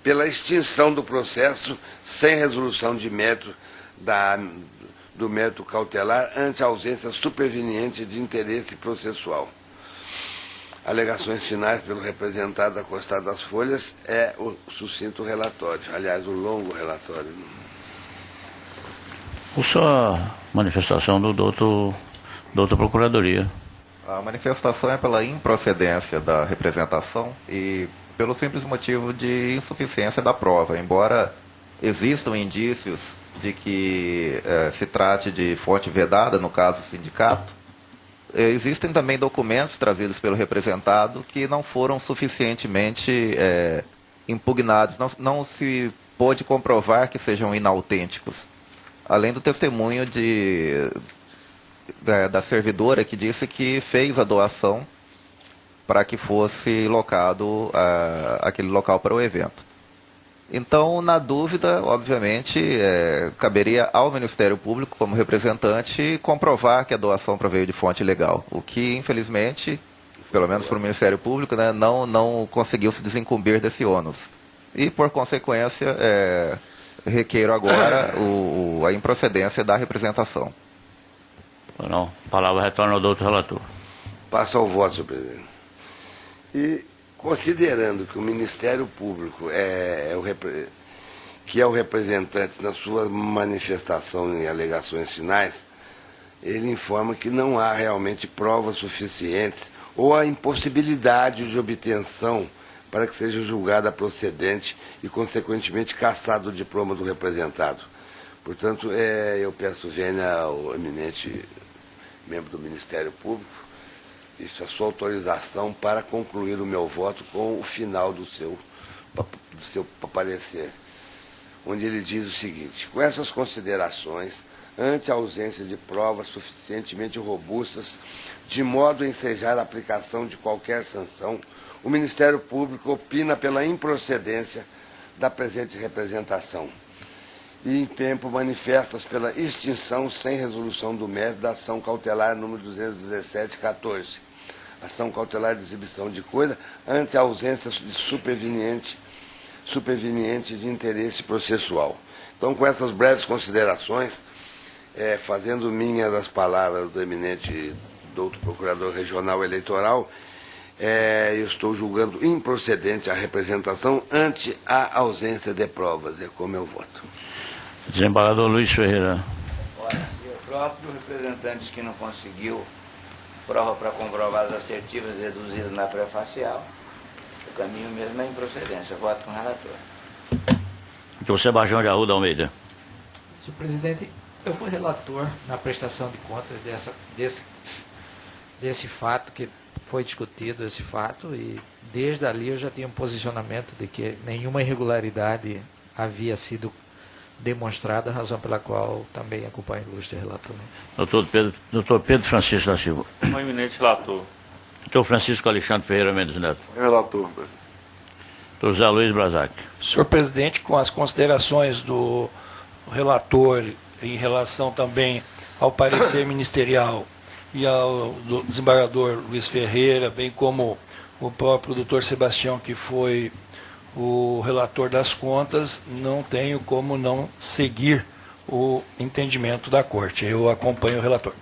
pela extinção do processo sem resolução de mérito do mérito cautelar ante a ausência superveniente de interesse processual. Alegações finais pelo representado acostado das folhas é o sucinto relatório, aliás, o longo relatório. Só manifestação do doutor Procuradoria. A manifestação é pela improcedência da representação e pelo simples motivo de insuficiência da prova, embora existam indícios de que se trate de fonte vedada, no caso o sindicato. Existem também documentos trazidos pelo representado que não foram suficientemente impugnados, não se pôde comprovar que sejam inautênticos. Além do testemunho da servidora que disse que fez a doação para que fosse locado aquele local para o evento. Então, na dúvida, obviamente, caberia ao Ministério Público, como representante, comprovar que a doação proveio de fonte legal, o que, infelizmente, pelo menos para o Ministério Público, né, não conseguiu se desincumbir desse ônus. E, por consequência, requeiro agora a improcedência da representação. Não, a palavra retorna ao doutor relator. Passa ao voto, senhor presidente. E, considerando que o Ministério Público que é o representante na sua manifestação e alegações finais, ele informa que não há realmente provas suficientes ou a impossibilidade de obtenção para que seja julgada procedente e, consequentemente, cassado o diploma do representado. Portanto, eu peço vênia ao eminente membro do Ministério Público, isso, a sua autorização para concluir o meu voto com o final do seu parecer, onde ele diz o seguinte: com essas considerações, ante a ausência de provas suficientemente robustas, de modo a ensejar a aplicação de qualquer sanção, o Ministério Público opina pela improcedência da presente representação e, em tempo, manifesta-se pela extinção sem resolução do mérito da ação cautelar número 217-14, ação cautelar de exibição de coisa, ante a ausência de superveniente de interesse processual. Então, com essas breves considerações, fazendo minhas as palavras do eminente doutor Procurador Regional Eleitoral, eu estou julgando improcedente a representação ante a ausência de provas. É como eu voto. Desembargador Luiz Ferreira. Ora, se o próprio representante que não conseguiu prova para comprovar as assertivas reduzidas na pré-facial, o caminho mesmo é improcedência. Eu voto com o relator. Doutor Sebastião de Arruda Almeida. Senhor presidente, eu fui relator na prestação de contas desse fato, que foi discutido esse fato, e desde ali eu já tinha um posicionamento de que nenhuma irregularidade havia sido demonstrada, razão pela qual também acompanho o ilustre relator. Doutor Pedro Francisco da Silva. O eminente relator. Doutor Francisco Alexandre Ferreira Mendes Neto. Relator. Doutor Zé Luiz Brazac. Senhor presidente, com as considerações do relator em relação também ao parecer ministerial e ao do desembargador Luiz Ferreira, bem como o próprio doutor Sebastião, que foi o relator das contas, não tenho como não seguir o entendimento da Corte. Eu acompanho o relator.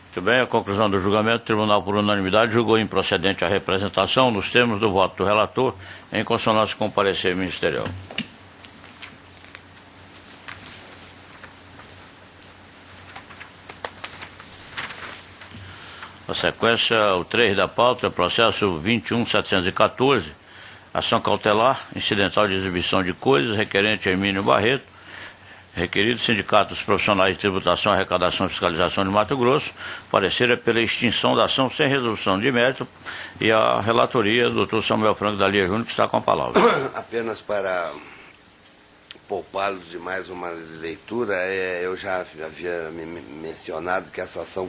Muito bem, a conclusão do julgamento, o Tribunal, por unanimidade, julgou improcedente a representação nos termos do voto do relator, em consonância com o parecer ministerial. Na sequência, o 3 da pauta, processo 21.714, ação cautelar, incidental de exibição de coisas, requerente Hermínio Barreto, requerido Sindicato dos Profissionais de Tributação, Arrecadação e Fiscalização de Mato Grosso, parecer é pela extinção da ação sem resolução de mérito, e a relatoria do Dr. Samuel Franco da Lia Júnior, que está com a palavra. Apenas para poupá-los de mais uma leitura, eu já havia mencionado que essa ação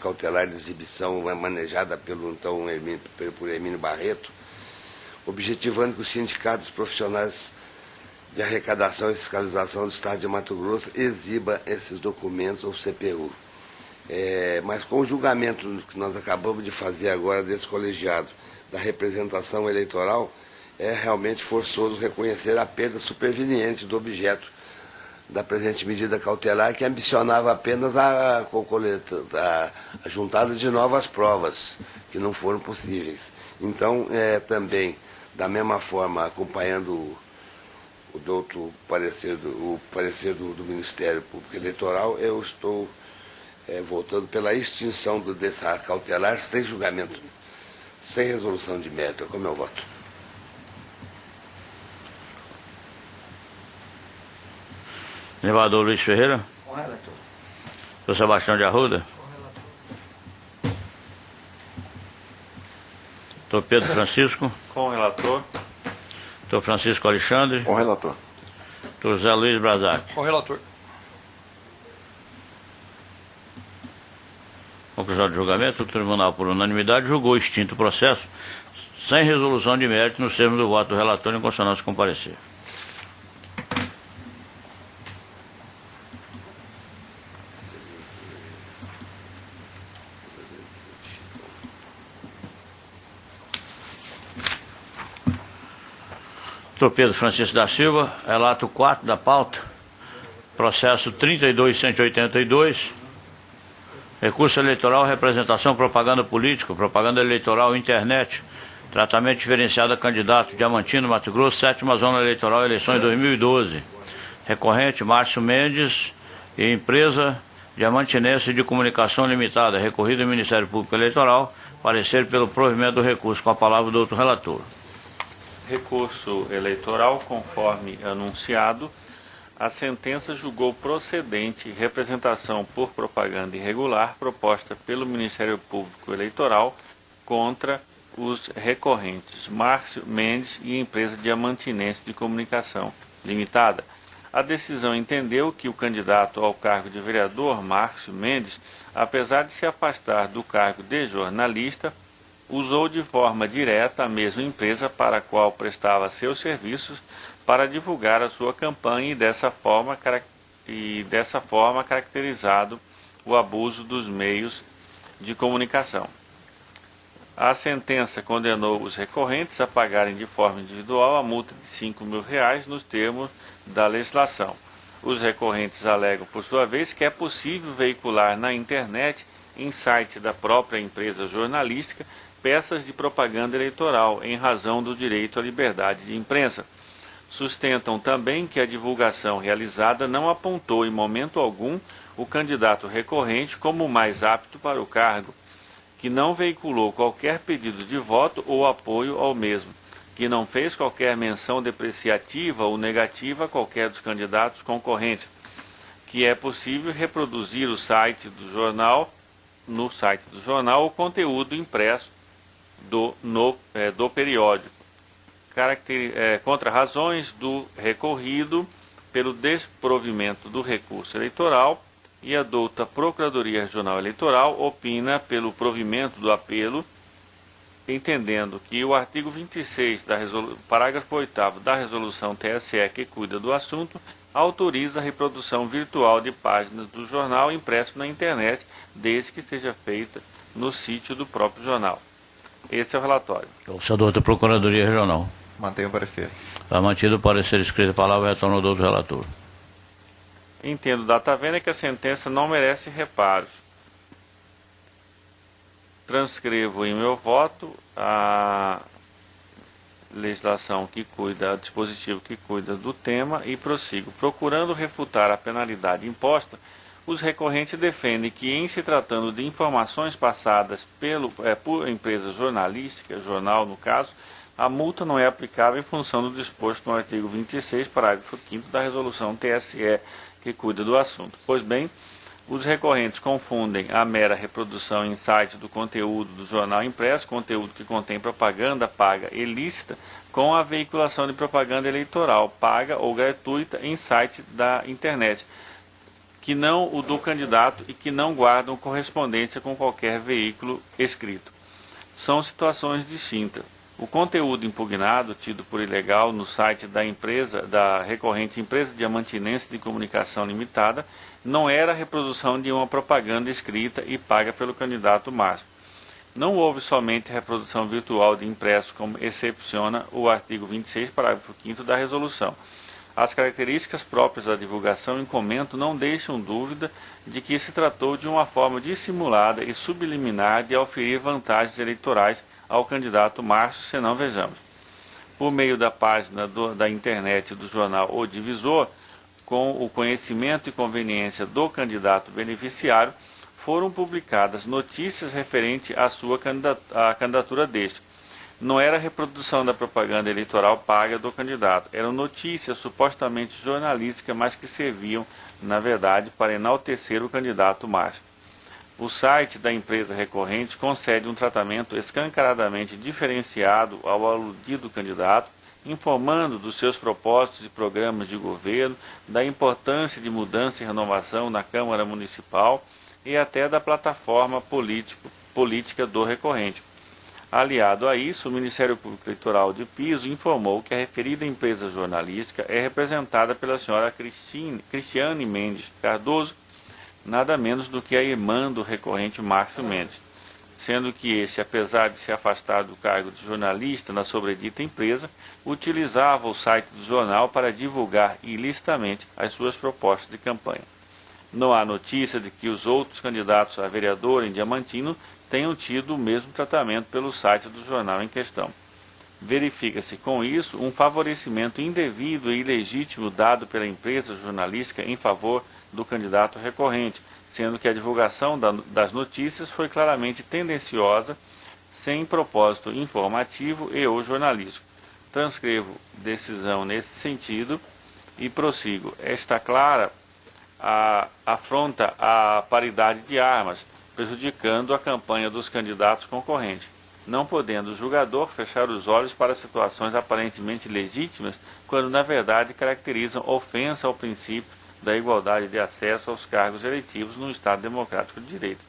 cautelar de exibição é manejada por Hermínio Barreto, objetivando que o Sindicato dos Profissionais de Arrecadação e Fiscalização do Estado de Mato Grosso exiba esses documentos, ou CPU. Mas com o julgamento que nós acabamos de fazer agora desse colegiado da representação eleitoral, é realmente forçoso reconhecer a perda superveniente do objeto da presente medida cautelar, que ambicionava apenas a juntada de novas provas, que não foram possíveis. Então, também, da mesma forma, acompanhando o parecer do Ministério Público Eleitoral, eu estou votando pela extinção dessa cautelar sem julgamento, sem resolução de mérito. É como eu voto. Desembargador Luiz Ferreira. Com o relator. Doutor Sebastião de Arruda. Doutor Pedro Francisco. Com o relator. Doutor Francisco Alexandre. Com o relator. Doutor Zé Luiz Brazac. Com o relator. Conclusão do julgamento, o Tribunal, por unanimidade, julgou extinto o processo sem resolução de mérito nos termos do voto do relator em consonância com o parecer. Doutor Pedro Francisco da Silva, relato 4 da pauta, processo 32.182, recurso eleitoral, representação, propaganda política, propaganda eleitoral, internet, tratamento diferenciado a candidato Diamantino, Mato Grosso, 7ª Zona Eleitoral, eleições 2012. Recorrente, Márcio Mendes e empresa Diamantinense de Comunicação Limitada, recorrido ao Ministério Público Eleitoral, parecer pelo provimento do recurso. Com a palavra o doutor relator. Recurso eleitoral, conforme anunciado, a sentença julgou procedente representação por propaganda irregular proposta pelo Ministério Público Eleitoral contra os recorrentes Márcio Mendes e empresa Diamantinense de Comunicação Limitada. A decisão entendeu que o candidato ao cargo de vereador, Márcio Mendes, apesar de se afastar do cargo de jornalista, usou de forma direta a mesma empresa para a qual prestava seus serviços para divulgar a sua campanha e dessa forma caracterizado o abuso dos meios de comunicação. A sentença condenou os recorrentes a pagarem de forma individual a multa de R$5.000 nos termos da legislação. Os recorrentes alegam, por sua vez, que é possível veicular na internet, em site da própria empresa jornalística, peças de propaganda eleitoral, em razão do direito à liberdade de imprensa. Sustentam também que a divulgação realizada não apontou em momento algum o candidato recorrente como o mais apto para o cargo, que não veiculou qualquer pedido de voto ou apoio ao mesmo, que não fez qualquer menção depreciativa ou negativa a qualquer dos candidatos concorrentes, que é possível reproduzir no site do jornal o conteúdo impresso do periódico, contra razões do recorrido pelo desprovimento do recurso eleitoral, e a douta Procuradoria Regional Eleitoral opina pelo provimento do apelo, entendendo que o artigo 26, parágrafo 8º da resolução TSE que cuida do assunto, autoriza a reprodução virtual de páginas do jornal impresso na internet, desde que seja feita no sítio do próprio jornal. Esse é o relatório. Ouça, doutor Procuradoria Regional. Mantenho o parecer. Está mantido o parecer escrito. A palavra retorna ao doutor relator. Entendo data vênia que a sentença não merece reparos. Transcrevo em meu voto a legislação que cuida, o dispositivo que cuida do tema e prossigo. Procurando refutar a penalidade imposta, os recorrentes defendem que, em se tratando de informações passadas por empresa jornalística, jornal no caso, a multa não é aplicável em função do disposto no artigo 26, parágrafo 5º da resolução TSE que cuida do assunto. Pois bem, os recorrentes confundem a mera reprodução em site do conteúdo do jornal impresso, conteúdo que contém propaganda paga ilícita, com a veiculação de propaganda eleitoral paga ou gratuita em site da internet, que não o do candidato e que não guardam correspondência com qualquer veículo escrito. São situações distintas. O conteúdo impugnado, tido por ilegal no site da recorrente Empresa Diamantinense de Comunicação Limitada, não era a reprodução de uma propaganda escrita e paga pelo candidato Márcio. Não houve somente reprodução virtual de impresso, como excepciona o artigo 26, parágrafo 5º da resolução. As características próprias da divulgação em comento não deixam dúvida de que se tratou de uma forma dissimulada e subliminar de oferir vantagens eleitorais ao candidato Márcio, senão vejamos. Por meio da página da internet do jornal O Divisor, com o conhecimento e conveniência do candidato beneficiário, foram publicadas notícias referentes à candidatura deste. Não era a reprodução da propaganda eleitoral paga do candidato, eram notícias supostamente jornalísticas, mas que serviam, na verdade, para enaltecer o candidato Márcio. O site da empresa recorrente concede um tratamento escancaradamente diferenciado ao aludido candidato, informando dos seus propósitos e programas de governo, da importância de mudança e renovação na Câmara Municipal e até da plataforma política do recorrente. Aliado a isso, o Ministério Público Eleitoral de Piso informou que a referida empresa jornalística é representada pela senhora Cristiane Mendes Cardoso, nada menos do que a irmã do recorrente Márcio Mendes, sendo que este, apesar de se afastar do cargo de jornalista na sobredita empresa, utilizava o site do jornal para divulgar ilicitamente as suas propostas de campanha. Não há notícia de que os outros candidatos a vereador em Diamantino tenham tido o mesmo tratamento pelo site do jornal em questão. Verifica-se com isso um favorecimento indevido e ilegítimo dado pela empresa jornalística em favor do candidato recorrente, sendo que a divulgação das notícias foi claramente tendenciosa, sem propósito informativo e ou jornalístico. Transcrevo decisão nesse sentido e prossigo. Esta clara afronta a paridade de armas, prejudicando a campanha dos candidatos concorrentes, não podendo o julgador fechar os olhos para situações aparentemente legítimas, quando na verdade caracterizam ofensa ao princípio da igualdade de acesso aos cargos eletivos no Estado Democrático de Direito.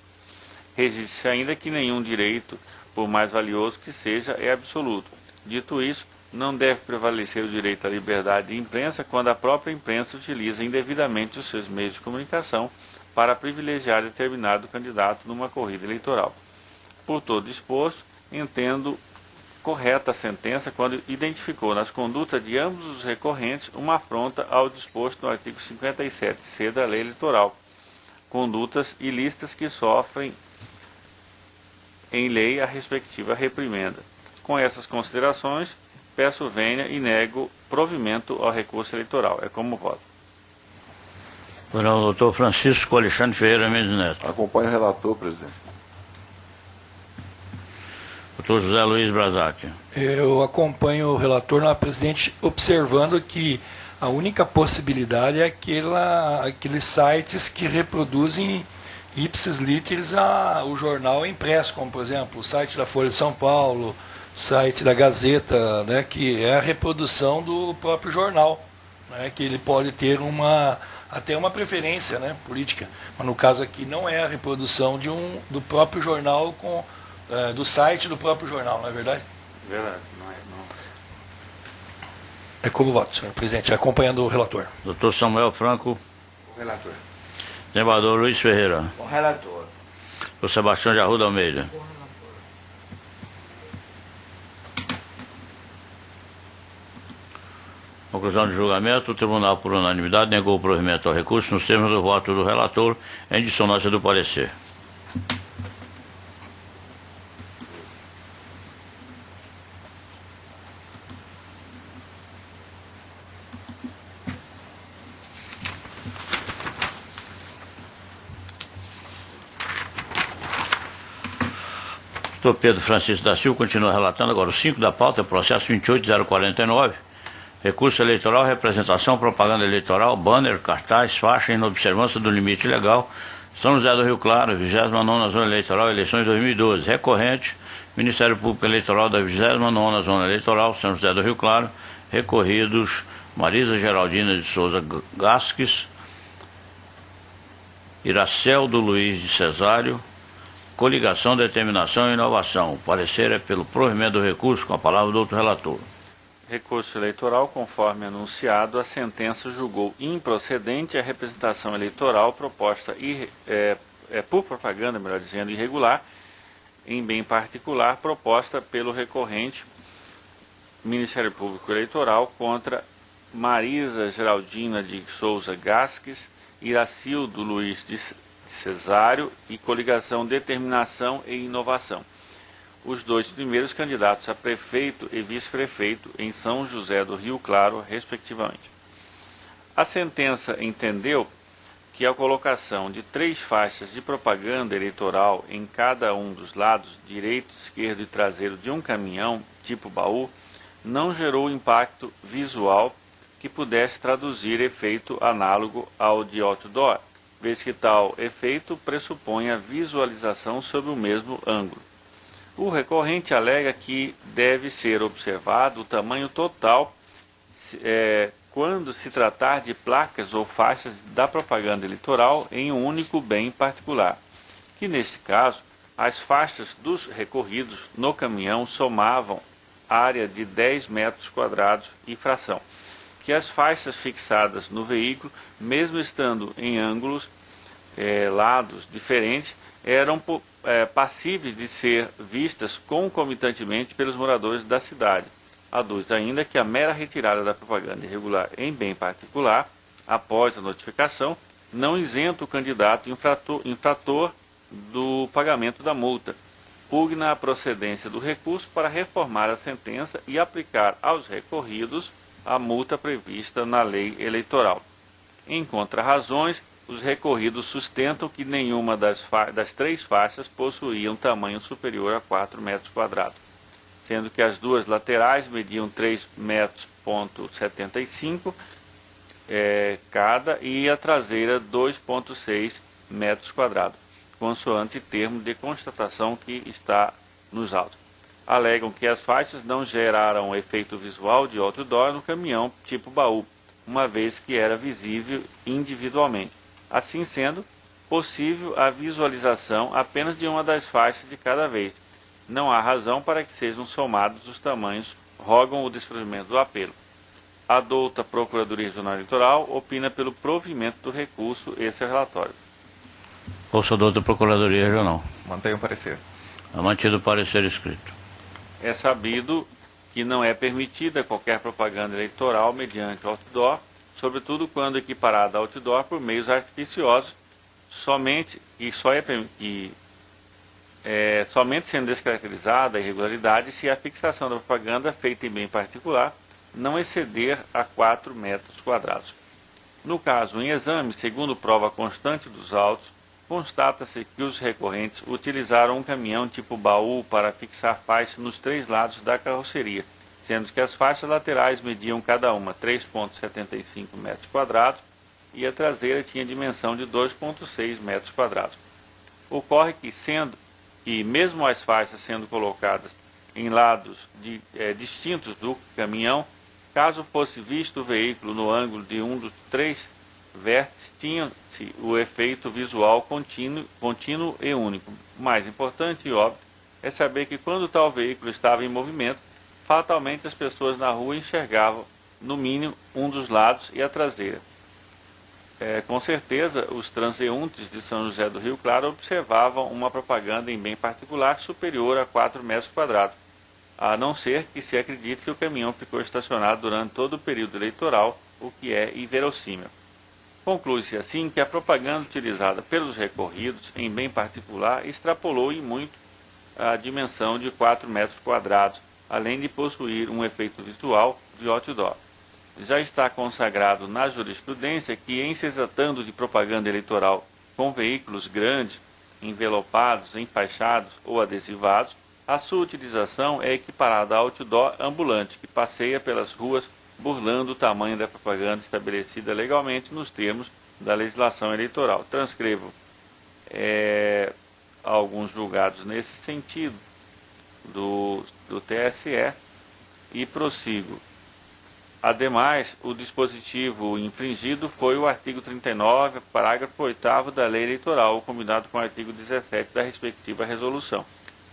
Registre-se ainda que nenhum direito, por mais valioso que seja, é absoluto. Dito isso, não deve prevalecer o direito à liberdade de imprensa quando a própria imprensa utiliza indevidamente os seus meios de comunicação para privilegiar determinado candidato numa corrida eleitoral. Por todo exposto, entendo correta a sentença quando identificou nas condutas de ambos os recorrentes uma afronta ao disposto no artigo 57c da Lei Eleitoral, condutas ilícitas que sofrem em lei a respectiva reprimenda. Com essas considerações, peço vênia e nego provimento ao recurso eleitoral. É como voto. O doutor Francisco Alexandre Ferreira Mendes Neto. Acompanho o relator, presidente. Doutor José Luiz Brasac. Eu acompanho o relator, presidente, observando que a única possibilidade é aqueles sites que reproduzem ipsis literis o jornal impresso, como, por exemplo, o site da Folha de São Paulo, o site da Gazeta, né, que é a reprodução do próprio jornal, né, que ele pode ter até uma preferência, né, política. Mas no caso aqui não é a reprodução do próprio jornal do site do próprio jornal, não é verdade? Verdade, não é. É como voto, senhor presidente, acompanhando o relator. Doutor Samuel Franco. O relator. Desembargador Luiz Ferreira. Com o relator. Doutor Sebastião de Arruda Almeida. Conclusão de julgamento, o tribunal, por unanimidade, negou o provimento ao recurso nos termos do voto do relator, em dissonância do parecer. Doutor Pedro Francisco da Silva continua relatando agora o 5 da pauta, processo 28049. Recurso eleitoral, representação, propaganda eleitoral, banner, cartaz, faixa em observância do limite legal. São José do Rio Claro, 29ª Zona Eleitoral, eleições 2012. Recorrente, Ministério Público Eleitoral da 29ª Zona Eleitoral, São José do Rio Claro. Recorridos, Marisa Geraldina de Souza Gasques, Iraceldo Luiz de Cesário, Coligação, Determinação e Inovação. O parecer é pelo provimento do recurso, com a palavra do outro relator. Recurso eleitoral, conforme anunciado, a sentença julgou improcedente a representação eleitoral proposta por propaganda, melhor dizendo, irregular, em bem particular, proposta pelo recorrente Ministério Público Eleitoral contra Marisa Geraldina de Souza Gasques, Iracildo Luiz de Cesário e Coligação Determinação e Inovação. Os dois primeiros candidatos a prefeito e vice-prefeito em São José do Rio Claro, respectivamente. A sentença entendeu que a colocação de 3 faixas de propaganda eleitoral em cada um dos lados, direito, esquerdo e traseiro de um caminhão, tipo baú, não gerou impacto visual que pudesse traduzir efeito análogo ao de outdoor, vez que tal efeito pressupõe a visualização sob o mesmo ângulo. O recorrente alega que deve ser observado o tamanho total quando se tratar de placas ou faixas da propaganda eleitoral em um único bem particular, que neste caso as faixas dos recorridos no caminhão somavam área de 10 metros quadrados e fração, que as faixas fixadas no veículo, mesmo estando em ângulos lados diferentes, eram passíveis de ser vistas concomitantemente pelos moradores da cidade. Aduz ainda que a mera retirada da propaganda irregular em bem particular, após a notificação, não isenta o candidato infrator do pagamento da multa. Pugna a procedência do recurso para reformar a sentença e aplicar aos recorridos a multa prevista na lei eleitoral. Encontra razões os recorridos sustentam que nenhuma das 3 faixas possuía um tamanho superior a 4 metros quadrados, sendo que as 2 laterais mediam 3,75 cada e a traseira 2,6 metros quadrados, consoante termo de constatação que está nos autos. Alegam que as faixas não geraram efeito visual de outdoor no caminhão tipo baú, uma vez que era visível individualmente. Assim sendo, possível a visualização apenas de uma das faixas de cada vez. Não há razão para que sejam somados os tamanhos, rogam o desprovimento do apelo. A douta Procuradoria Regional Eleitoral opina pelo provimento do recurso. Esse é o relatório. Ouça a douta Procuradoria Regional. Mantenho o parecer. É mantido o parecer escrito. É sabido que não é permitida qualquer propaganda eleitoral mediante outdoor, sobretudo quando equiparada a outdoor por meios artificiosos, somente sendo descaracterizada a irregularidade se a fixação da propaganda feita em bem particular não exceder a 4 metros quadrados. No caso em exame, segundo prova constante dos autos, constata-se que os recorrentes utilizaram um caminhão tipo baú para fixar faixas nos 3 lados da carroceria, sendo que as faixas laterais mediam cada uma 3,75 metros quadrados e a traseira tinha dimensão de 2,6 metros quadrados. Ocorre que mesmo as faixas sendo colocadas em lados distintos do caminhão, caso fosse visto o veículo no ângulo de um dos 3 vértices, tinha-se o efeito visual contínuo e único. O mais importante e óbvio é saber que quando tal veículo estava em movimento, fatalmente as pessoas na rua enxergavam, no mínimo, um dos lados e a traseira. Com certeza, os transeuntes de São José do Rio Claro observavam uma propaganda em bem particular superior a 4 metros quadrados, a não ser que se acredite que o caminhão ficou estacionado durante todo o período eleitoral, o que é inverossímil. Conclui-se assim que a propaganda utilizada pelos recorridos, em bem particular, extrapolou em muito a dimensão de 4 metros quadrados, além de possuir um efeito visual de outdoor. Já está consagrado na jurisprudência que, em se tratando de propaganda eleitoral com veículos grandes, envelopados, enfaixados ou adesivados, a sua utilização é equiparada a outdoor ambulante, que passeia pelas ruas burlando o tamanho da propaganda estabelecida legalmente nos termos da legislação eleitoral. Transcrevo alguns julgados nesse sentido do TSE e prossigo. Ademais, o dispositivo infringido foi o artigo 39, parágrafo 8º da Lei Eleitoral, combinado com o artigo 17 da respectiva resolução.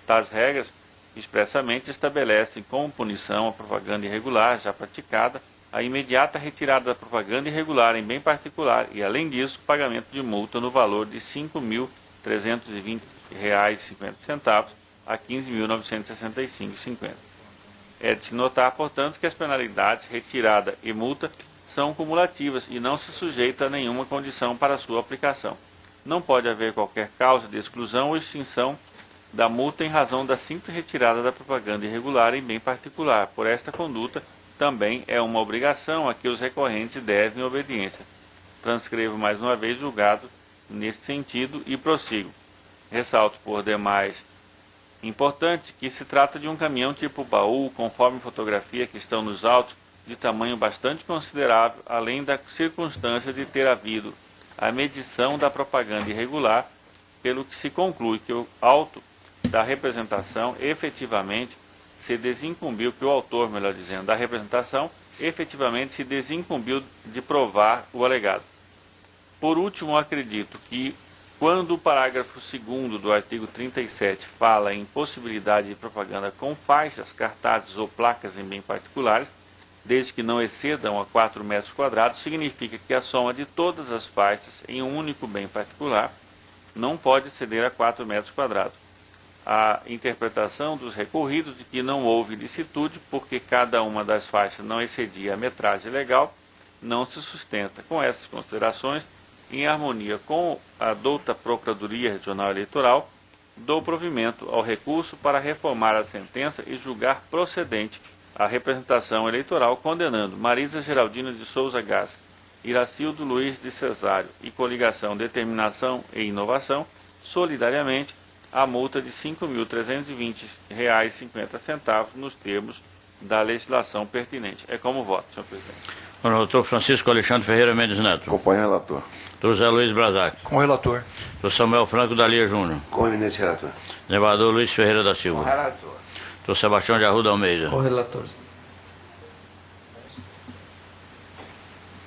Tais regras expressamente estabelecem como punição a propaganda irregular já praticada, a imediata retirada da propaganda irregular em bem particular e, além disso, o pagamento de multa no valor de R$ 5.320,50 a R$ 15.965,50. É de se notar, portanto, que as penalidades, retirada e multa são cumulativas e não se sujeita a nenhuma condição para sua aplicação. Não pode haver qualquer causa de exclusão ou extinção da multa em razão da simples retirada da propaganda irregular em bem particular. Por esta conduta, também é uma obrigação a que os recorrentes devem obediência. Transcrevo mais uma vez julgado neste sentido e prossigo. Ressalto por demais importante que se trata de um caminhão tipo baú, conforme fotografia que estão nos autos, de tamanho bastante considerável, além da circunstância de ter havido a medição da propaganda irregular, pelo que se conclui que o auto da representação efetivamente se desincumbiu, que o autor, melhor dizendo, da representação efetivamente se desincumbiu de provar o alegado. Por último, acredito que, quando o parágrafo 2º do artigo 37 fala em possibilidade de propaganda com faixas, cartazes ou placas em bem particulares, desde que não excedam a 4 metros quadrados, significa que a soma de todas as faixas em um único bem particular não pode exceder a 4 metros quadrados. A interpretação dos recorridos de que não houve ilicitude porque cada uma das faixas não excedia a metragem legal não se sustenta. Com essas considerações, em harmonia com a douta Procuradoria Regional Eleitoral, dou provimento ao recurso para reformar a sentença e julgar procedente a representação eleitoral condenando Marisa Geraldina de Souza Gás Iracildo Luiz de Cesário e coligação Determinação e Inovação, solidariamente, a multa de R$ 5.320,50 nos termos da legislação pertinente. É como voto, senhor presidente. O doutor Francisco Alexandre Ferreira Mendes Neto. Acompanho o relator. Doutor Zé Luiz Brazac. Com o relator. Doutor Samuel Franco da Lia Júnior. Com o eminente relator. Desembargador Luiz Ferreira da Com o Silva. relator. Doutor Sebastião de Arruda Almeida. Com o relator.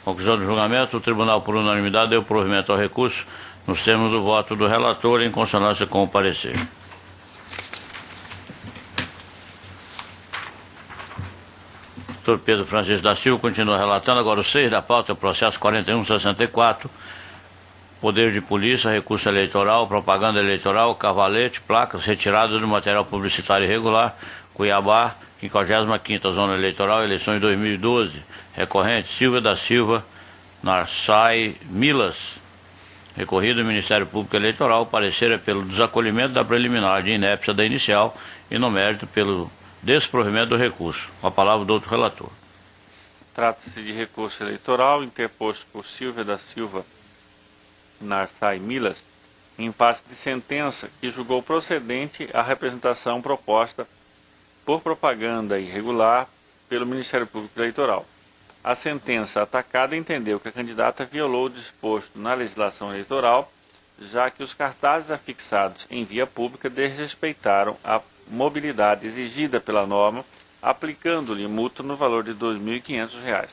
Conclusão do julgamento, o tribunal, por unanimidade, deu provimento ao recurso nos termos do voto do relator em consonância com o parecer. Doutor Pedro Francisco da Silva continua relatando. Agora o 6 da pauta, processo 4164, poder de polícia, recurso eleitoral, propaganda eleitoral, cavalete, placas, retirada do material publicitário irregular, Cuiabá, 55ª Zona Eleitoral, eleições 2012, recorrente Silvia da Silva, Narsai Milas, recorrido do Ministério Público Eleitoral, parecer é pelo desacolhimento da preliminar de inépcia da inicial e no mérito pelo desprovimento do recurso. Com a palavra do outro relator. Trata-se de recurso eleitoral interposto por Silvia da Silva Narsai Milas, em face de sentença que julgou procedente a representação proposta por propaganda irregular pelo Ministério Público Eleitoral. A sentença atacada entendeu que a candidata violou o disposto na legislação eleitoral, já que os cartazes afixados em via pública desrespeitaram a mobilidade exigida pela norma, aplicando-lhe multa no valor de R$ 2.500.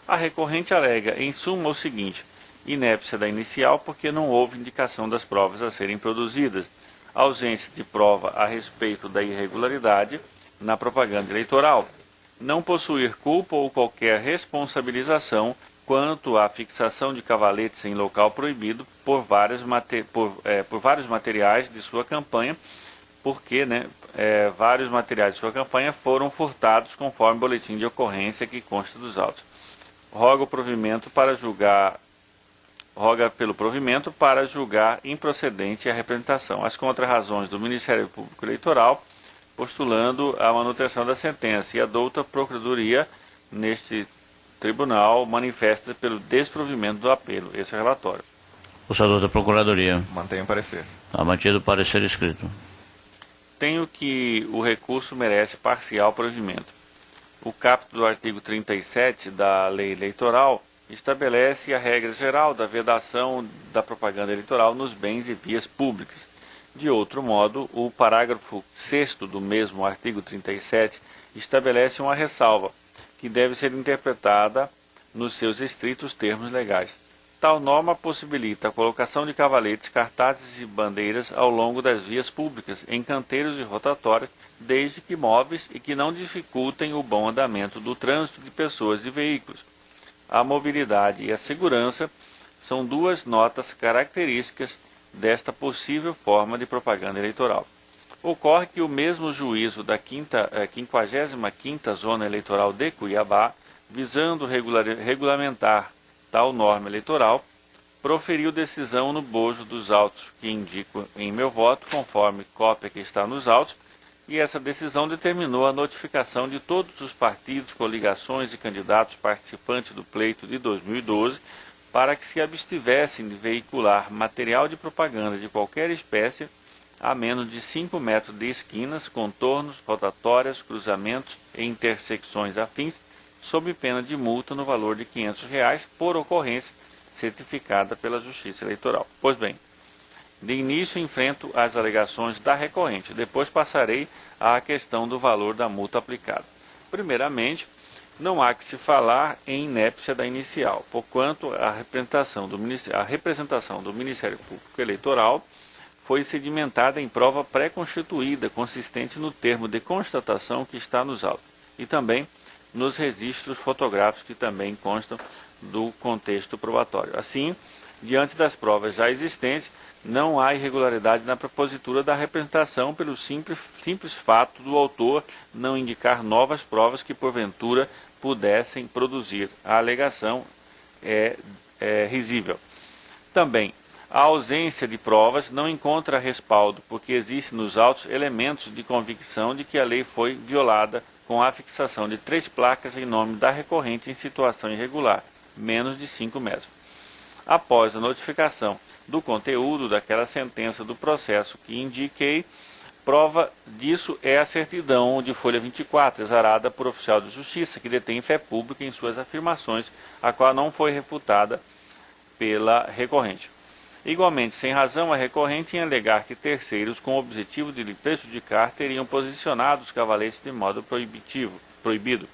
A recorrente alega, em suma, o seguinte: inépcia da inicial porque não houve indicação das provas a serem produzidas, ausência de prova a respeito da irregularidade na propaganda eleitoral, não possuir culpa ou qualquer responsabilização quanto à fixação de cavaletes em local proibido por vários materiais de sua campanha, porque vários materiais de sua campanha foram furtados conforme o boletim de ocorrência que consta dos autos. Roga pelo provimento para julgar improcedente a representação. As contrarrazões do Ministério Público Eleitoral, postulando a manutenção da sentença, e a douta Procuradoria, neste tribunal, manifesta pelo desprovimento do apelo. Esse é o relatório. O senador da Procuradoria. Mantenho o parecer. Está mantido o parecer escrito. Tenho que o recurso merece parcial provimento. O caput do artigo 37 da Lei Eleitoral estabelece a regra geral da vedação da propaganda eleitoral nos bens e vias públicas. De outro modo, o parágrafo 6º do mesmo artigo 37 estabelece uma ressalva, que deve ser interpretada nos seus estritos termos legais. Tal norma possibilita a colocação de cavaletes, cartazes e bandeiras ao longo das vias públicas, em canteiros e rotatórias, desde que móveis e que não dificultem o bom andamento do trânsito de pessoas e veículos. A mobilidade e a segurança são duas notas características desta possível forma de propaganda eleitoral. Ocorre que o mesmo juízo da 55ª Zona Eleitoral de Cuiabá, visando regulamentar tal norma eleitoral, proferiu decisão no bojo dos autos que indico em meu voto, conforme cópia que está nos autos, e essa decisão determinou a notificação de todos os partidos, coligações e candidatos participantes do pleito de 2012 para que se abstivessem de veicular material de propaganda de qualquer espécie a menos de 5 metros de esquinas, contornos, rotatórias, cruzamentos e intersecções afins, sob pena de multa no valor de R$ 500 por ocorrência certificada pela Justiça Eleitoral. Pois bem, de início enfrento as alegações da recorrente, depois passarei à questão do valor da multa aplicada. Primeiramente, não há que se falar em inépcia da inicial, porquanto a representação do Ministério Público Eleitoral foi sedimentada em prova pré-constituída, consistente no termo de constatação que está nos autos, e também nos registros fotográficos que também constam do contexto probatório. Assim, diante das provas já existentes, não há irregularidade na propositura da representação pelo simples fato do autor não indicar novas provas que, porventura, pudessem produzir. A alegação é risível. Também, a ausência de provas não encontra respaldo, porque existem nos autos elementos de convicção de que a lei foi violada com a fixação de 3 placas em nome da recorrente em situação irregular. menos de 5 metros. Após a notificação do conteúdo daquela sentença do processo que indiquei, prova disso é a certidão de folha 24, exarada por oficial de justiça, que detém fé pública em suas afirmações, a qual não foi refutada pela recorrente. Igualmente, sem razão, a recorrente em alegar que terceiros, com o objetivo de lhe prejudicar, teriam posicionado os cavaletes de modo proibido.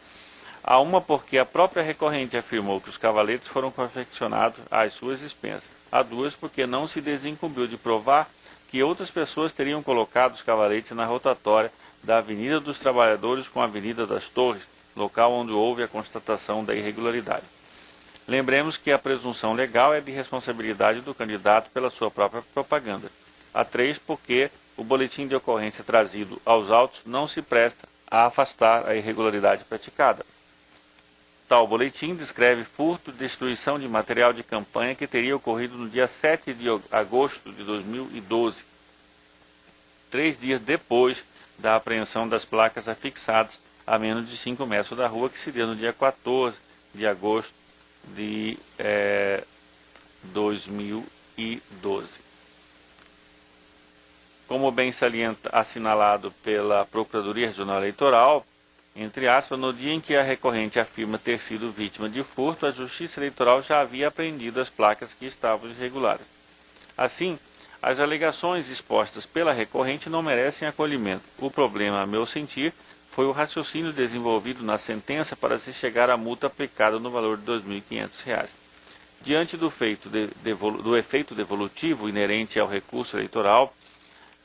A uma porque a própria recorrente afirmou que os cavaletes foram confeccionados às suas expensas. A duas porque não se desincumbiu de provar que outras pessoas teriam colocado os cavaletes na rotatória da Avenida dos Trabalhadores com a Avenida das Torres, local onde houve a constatação da irregularidade. Lembremos que a presunção legal é de responsabilidade do candidato pela sua própria propaganda. A 3, porque o boletim de ocorrência trazido aos autos não se presta a afastar a irregularidade praticada. Tal boletim descreve furto e destruição de material de campanha que teria ocorrido no dia 7 de agosto de 2012, 3 dias depois da apreensão das placas afixadas a menos de 5 metros da rua, que se deu no dia 14 de agosto de 2012. Como bem assinalado pela Procuradoria Regional Eleitoral, entre aspas, no dia em que a recorrente afirma ter sido vítima de furto, a Justiça Eleitoral já havia apreendido as placas que estavam irregulares. Assim, as alegações expostas pela recorrente não merecem acolhimento. O problema, a meu sentir, foi o raciocínio desenvolvido na sentença para se chegar à multa aplicada no valor de R$ 2.500. Diante do efeito devolutivo inerente ao recurso eleitoral,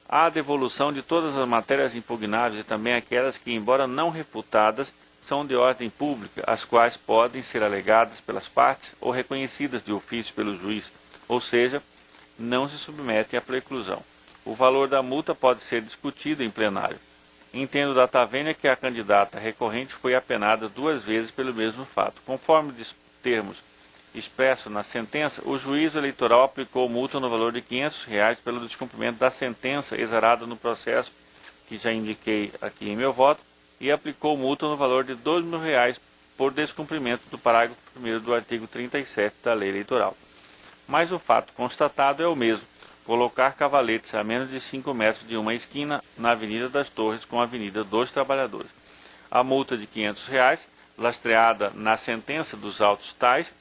a devolução de todas as matérias impugnáveis e também aquelas que, embora não refutadas, são de ordem pública, as quais podem ser alegadas pelas partes ou reconhecidas de ofício pelo juiz, ou seja, não se submetem à preclusão. O valor da multa pode ser discutido em plenário. Entendo da Tavênia que a candidata recorrente foi apenada 2 vezes pelo mesmo fato. Conforme termos expresso na sentença, o juízo eleitoral aplicou multa no valor de R$ 500 pelo descumprimento da sentença exarada no processo, que já indiquei aqui em meu voto, e aplicou multa no valor de R$ 2.000 por descumprimento do parágrafo 1º do artigo 37 da Lei Eleitoral. Mas o fato constatado é o mesmo: colocar cavaletes a menos de 5 metros de uma esquina na Avenida das Torres com a Avenida dos Trabalhadores. A multa de R$ 500, lastreada na sentença dos autos tais,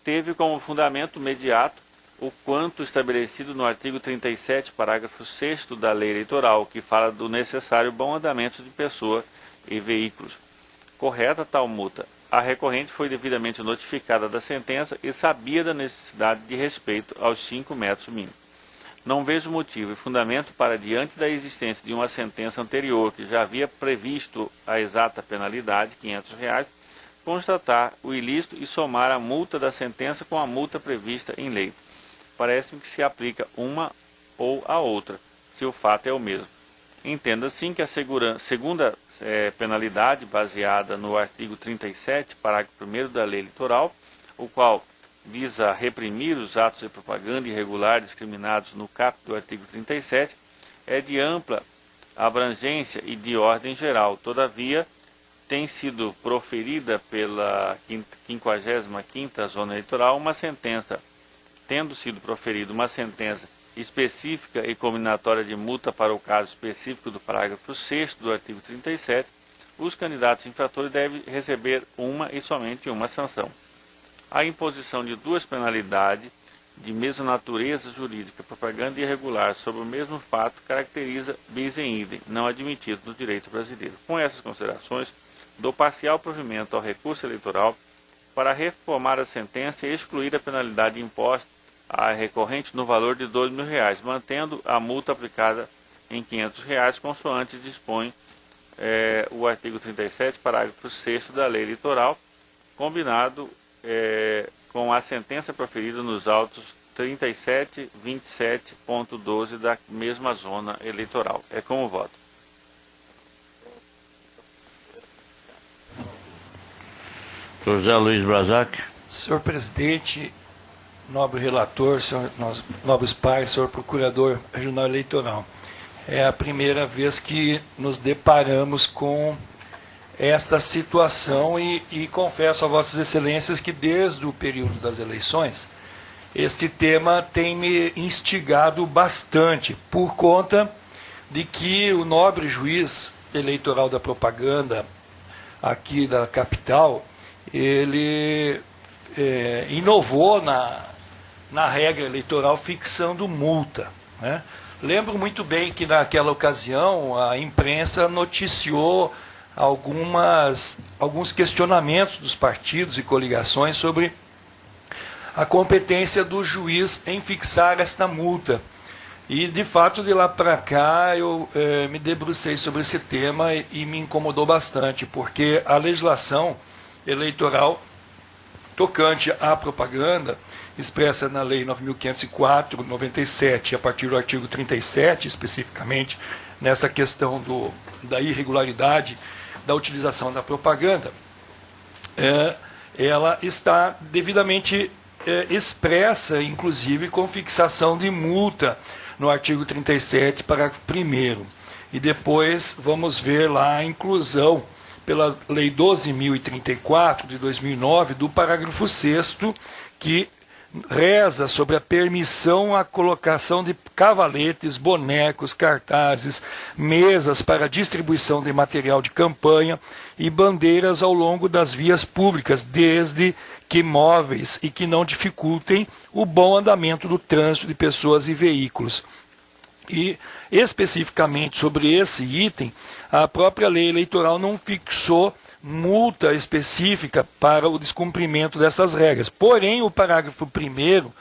teve como fundamento imediato o quanto estabelecido no artigo 37, parágrafo 6º da Lei Eleitoral, que fala do necessário bom andamento de pessoa e veículos. Correta tal multa, a recorrente foi devidamente notificada da sentença e sabia da necessidade de respeito aos 5 metros mínimos. Não vejo motivo e fundamento para, diante da existência de uma sentença anterior que já havia previsto a exata penalidade, R$ 500, constatar o ilícito e somar a multa da sentença com a multa prevista em lei. Parece-me que se aplica uma ou a outra, se o fato é o mesmo. Entendo assim que a segunda penalidade, baseada no artigo 37, parágrafo 1º da Lei Eleitoral, o qual visa reprimir os atos de propaganda irregular discriminados no caput do artigo 37, é de ampla abrangência e de ordem geral. Todavia, tem sido proferida pela 55ª Zona Eleitoral uma sentença, tendo sido proferida uma sentença específica e combinatória de multa para o caso específico do parágrafo 6º do artigo 37, os candidatos infratores devem receber uma e somente uma sanção. A imposição de 2 penalidades de mesma natureza jurídica, propaganda irregular, sobre o mesmo fato, caracteriza bis in idem, não admitido no direito brasileiro. Com essas considerações, dou parcial provimento ao recurso eleitoral para reformar a sentença e excluir a penalidade imposta à recorrente no valor de R$ 2.000, mantendo a multa aplicada em R$ 500, consoante dispõe o artigo 37, parágrafo 6º da Lei Eleitoral, combinado com a sentença proferida nos autos 37, 27.12 da mesma zona eleitoral. É como voto. José Luiz Brazac. Senhor presidente, nobre relator, nobres pares, senhor procurador regional eleitoral. É a primeira vez que nos deparamos com esta situação e confesso a Vossas Excelências que desde o período das eleições este tema tem me instigado bastante, por conta de que o nobre juiz eleitoral da propaganda aqui da capital, ele inovou na regra eleitoral fixando multa, né? Lembro muito bem que naquela ocasião a imprensa noticiou alguns questionamentos dos partidos e coligações sobre a competência do juiz em fixar esta multa. E, de fato, de lá para cá, eu me debrucei sobre esse tema e me incomodou bastante, porque a legislação eleitoral tocante à propaganda, expressa na Lei 9.504/97, a partir do artigo 37, especificamente, nessa questão da irregularidade da utilização da propaganda, ela está devidamente expressa, inclusive com fixação de multa no artigo 37, parágrafo 1º. E depois vamos ver lá a inclusão pela Lei 12.034, de 2009, do parágrafo 6º, que reza sobre a permissão à colocação de cavaletes, bonecos, cartazes, mesas para distribuição de material de campanha e bandeiras ao longo das vias públicas, desde que móveis e que não dificultem o bom andamento do trânsito de pessoas e veículos. E, especificamente sobre esse item, a própria lei eleitoral não fixou multa específica para o descumprimento dessas regras. Porém, o parágrafo 1º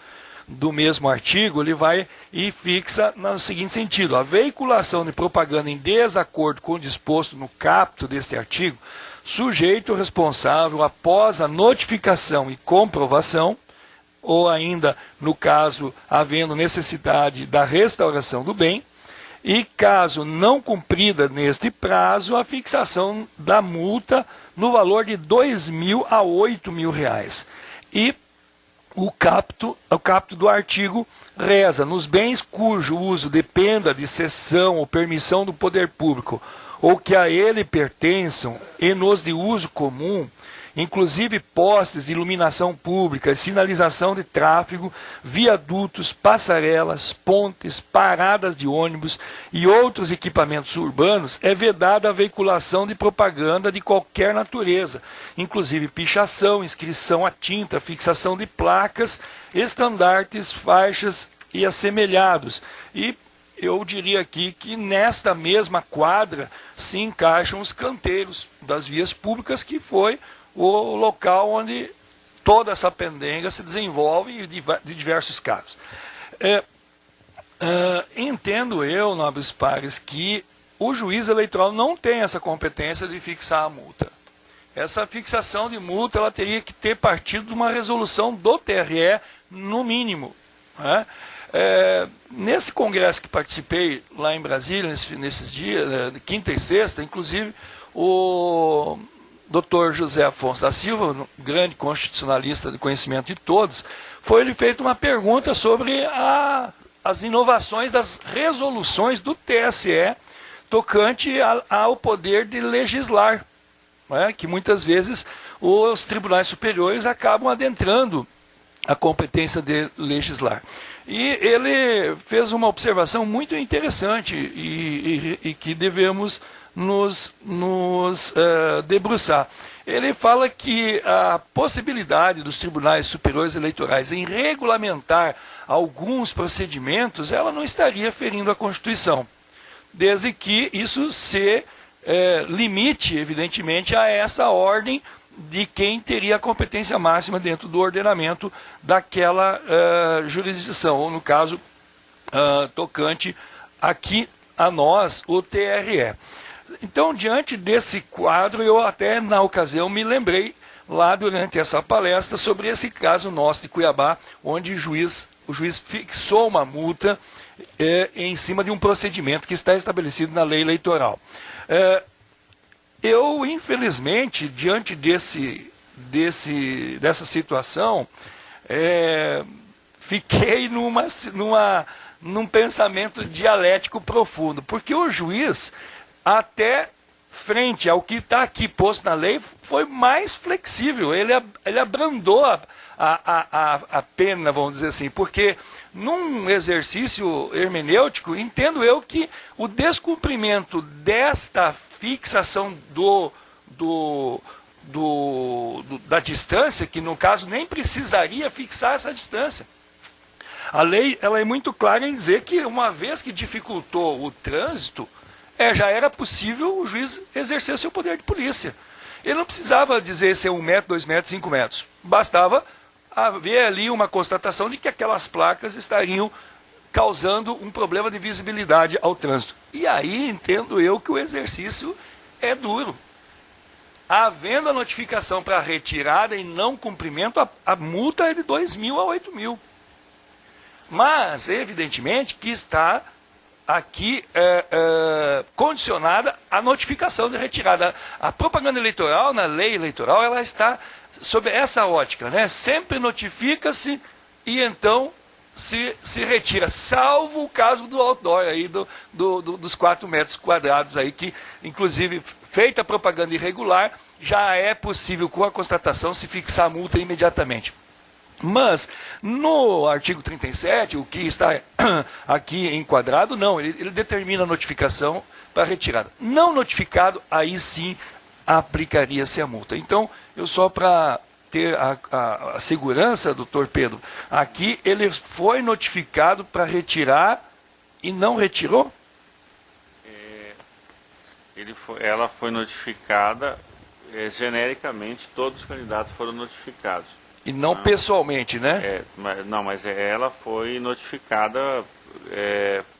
do mesmo artigo, ele vai e fixa no seguinte sentido: a veiculação de propaganda em desacordo com o disposto no caput deste artigo, sujeito responsável após a notificação e comprovação, ou ainda, no caso, havendo necessidade da restauração do bem, e caso não cumprida neste prazo, a fixação da multa no valor de R$ 2.000 a R$ 8.000. E o caput do artigo reza: nos bens cujo uso dependa de cessão ou permissão do poder público, ou que a ele pertençam, e nos de uso comum, inclusive postes de iluminação pública, sinalização de tráfego, viadutos, passarelas, pontes, paradas de ônibus e outros equipamentos urbanos, é vedada a veiculação de propaganda de qualquer natureza, inclusive pichação, inscrição a tinta, fixação de placas, estandartes, faixas e assemelhados. E eu diria aqui que nesta mesma quadra se encaixam os canteiros das vias públicas, que foi o local onde toda essa pendenga se desenvolve de diversos casos. Entendo eu, nobres pares, que o juiz eleitoral não tem essa competência de fixar a multa. Essa fixação de multa ela teria que ter partido de uma resolução do TRE, no mínimo, né? Nesse congresso que participei lá em Brasília, nesses dias, quinta e sexta, inclusive, o Dr. José Afonso da Silva, um grande constitucionalista de conhecimento de todos, foi-lhe feita uma pergunta sobre as inovações das resoluções do TSE tocante ao poder de legislar, né, que muitas vezes os tribunais superiores acabam adentrando a competência de legislar. E ele fez uma observação muito interessante e que devemos nos debruçar. Ele fala que a possibilidade dos tribunais superiores eleitorais em regulamentar alguns procedimentos, ela não estaria ferindo a Constituição, desde que isso se limite, evidentemente, a essa ordem de quem teria a competência máxima dentro do ordenamento daquela jurisdição, ou no caso, tocante aqui a nós, o TRE. Então, diante desse quadro, eu até na ocasião me lembrei, lá durante essa palestra, sobre esse caso nosso de Cuiabá, onde o juiz fixou uma multa em cima de um procedimento que está estabelecido na lei eleitoral. Eu, infelizmente, diante dessa situação, fiquei num pensamento dialético profundo, porque o juiz até frente ao que está aqui posto na lei, foi mais flexível. Ele abrandou a pena, vamos dizer assim, porque num exercício hermenêutico, entendo eu que o descumprimento desta fixação da distância, que no caso nem precisaria fixar essa distância. A lei ela é muito clara em dizer que, uma vez que dificultou o trânsito, já era possível o juiz exercer seu poder de polícia. Ele não precisava dizer se é 1 metro, 2 metros, 5 metros. Bastava haver ali uma constatação de que aquelas placas estariam causando um problema de visibilidade ao trânsito. E aí entendo eu que o exercício é duro. Havendo a notificação para retirada e não cumprimento, a multa é de 2.000 a 8.000. Mas, evidentemente, que está aqui condicionada à notificação de retirada. A propaganda eleitoral, na lei eleitoral, ela está sob essa ótica, né? Sempre notifica-se e então se retira, salvo o caso do outdoor aí, dos 4 metros quadrados aí, que, inclusive, feita a propaganda irregular, já é possível, com a constatação, se fixar a multa imediatamente. Mas, no artigo 37, o que está aqui enquadrado, não, ele determina a notificação para retirada. Não notificado, aí sim aplicaria-se a multa. Então, eu só para ter a segurança, doutor Pedro, aqui ele foi notificado para retirar e não retirou? Ela foi notificada, genericamente, todos os candidatos foram notificados. E não pessoalmente, né? Mas ela foi notificada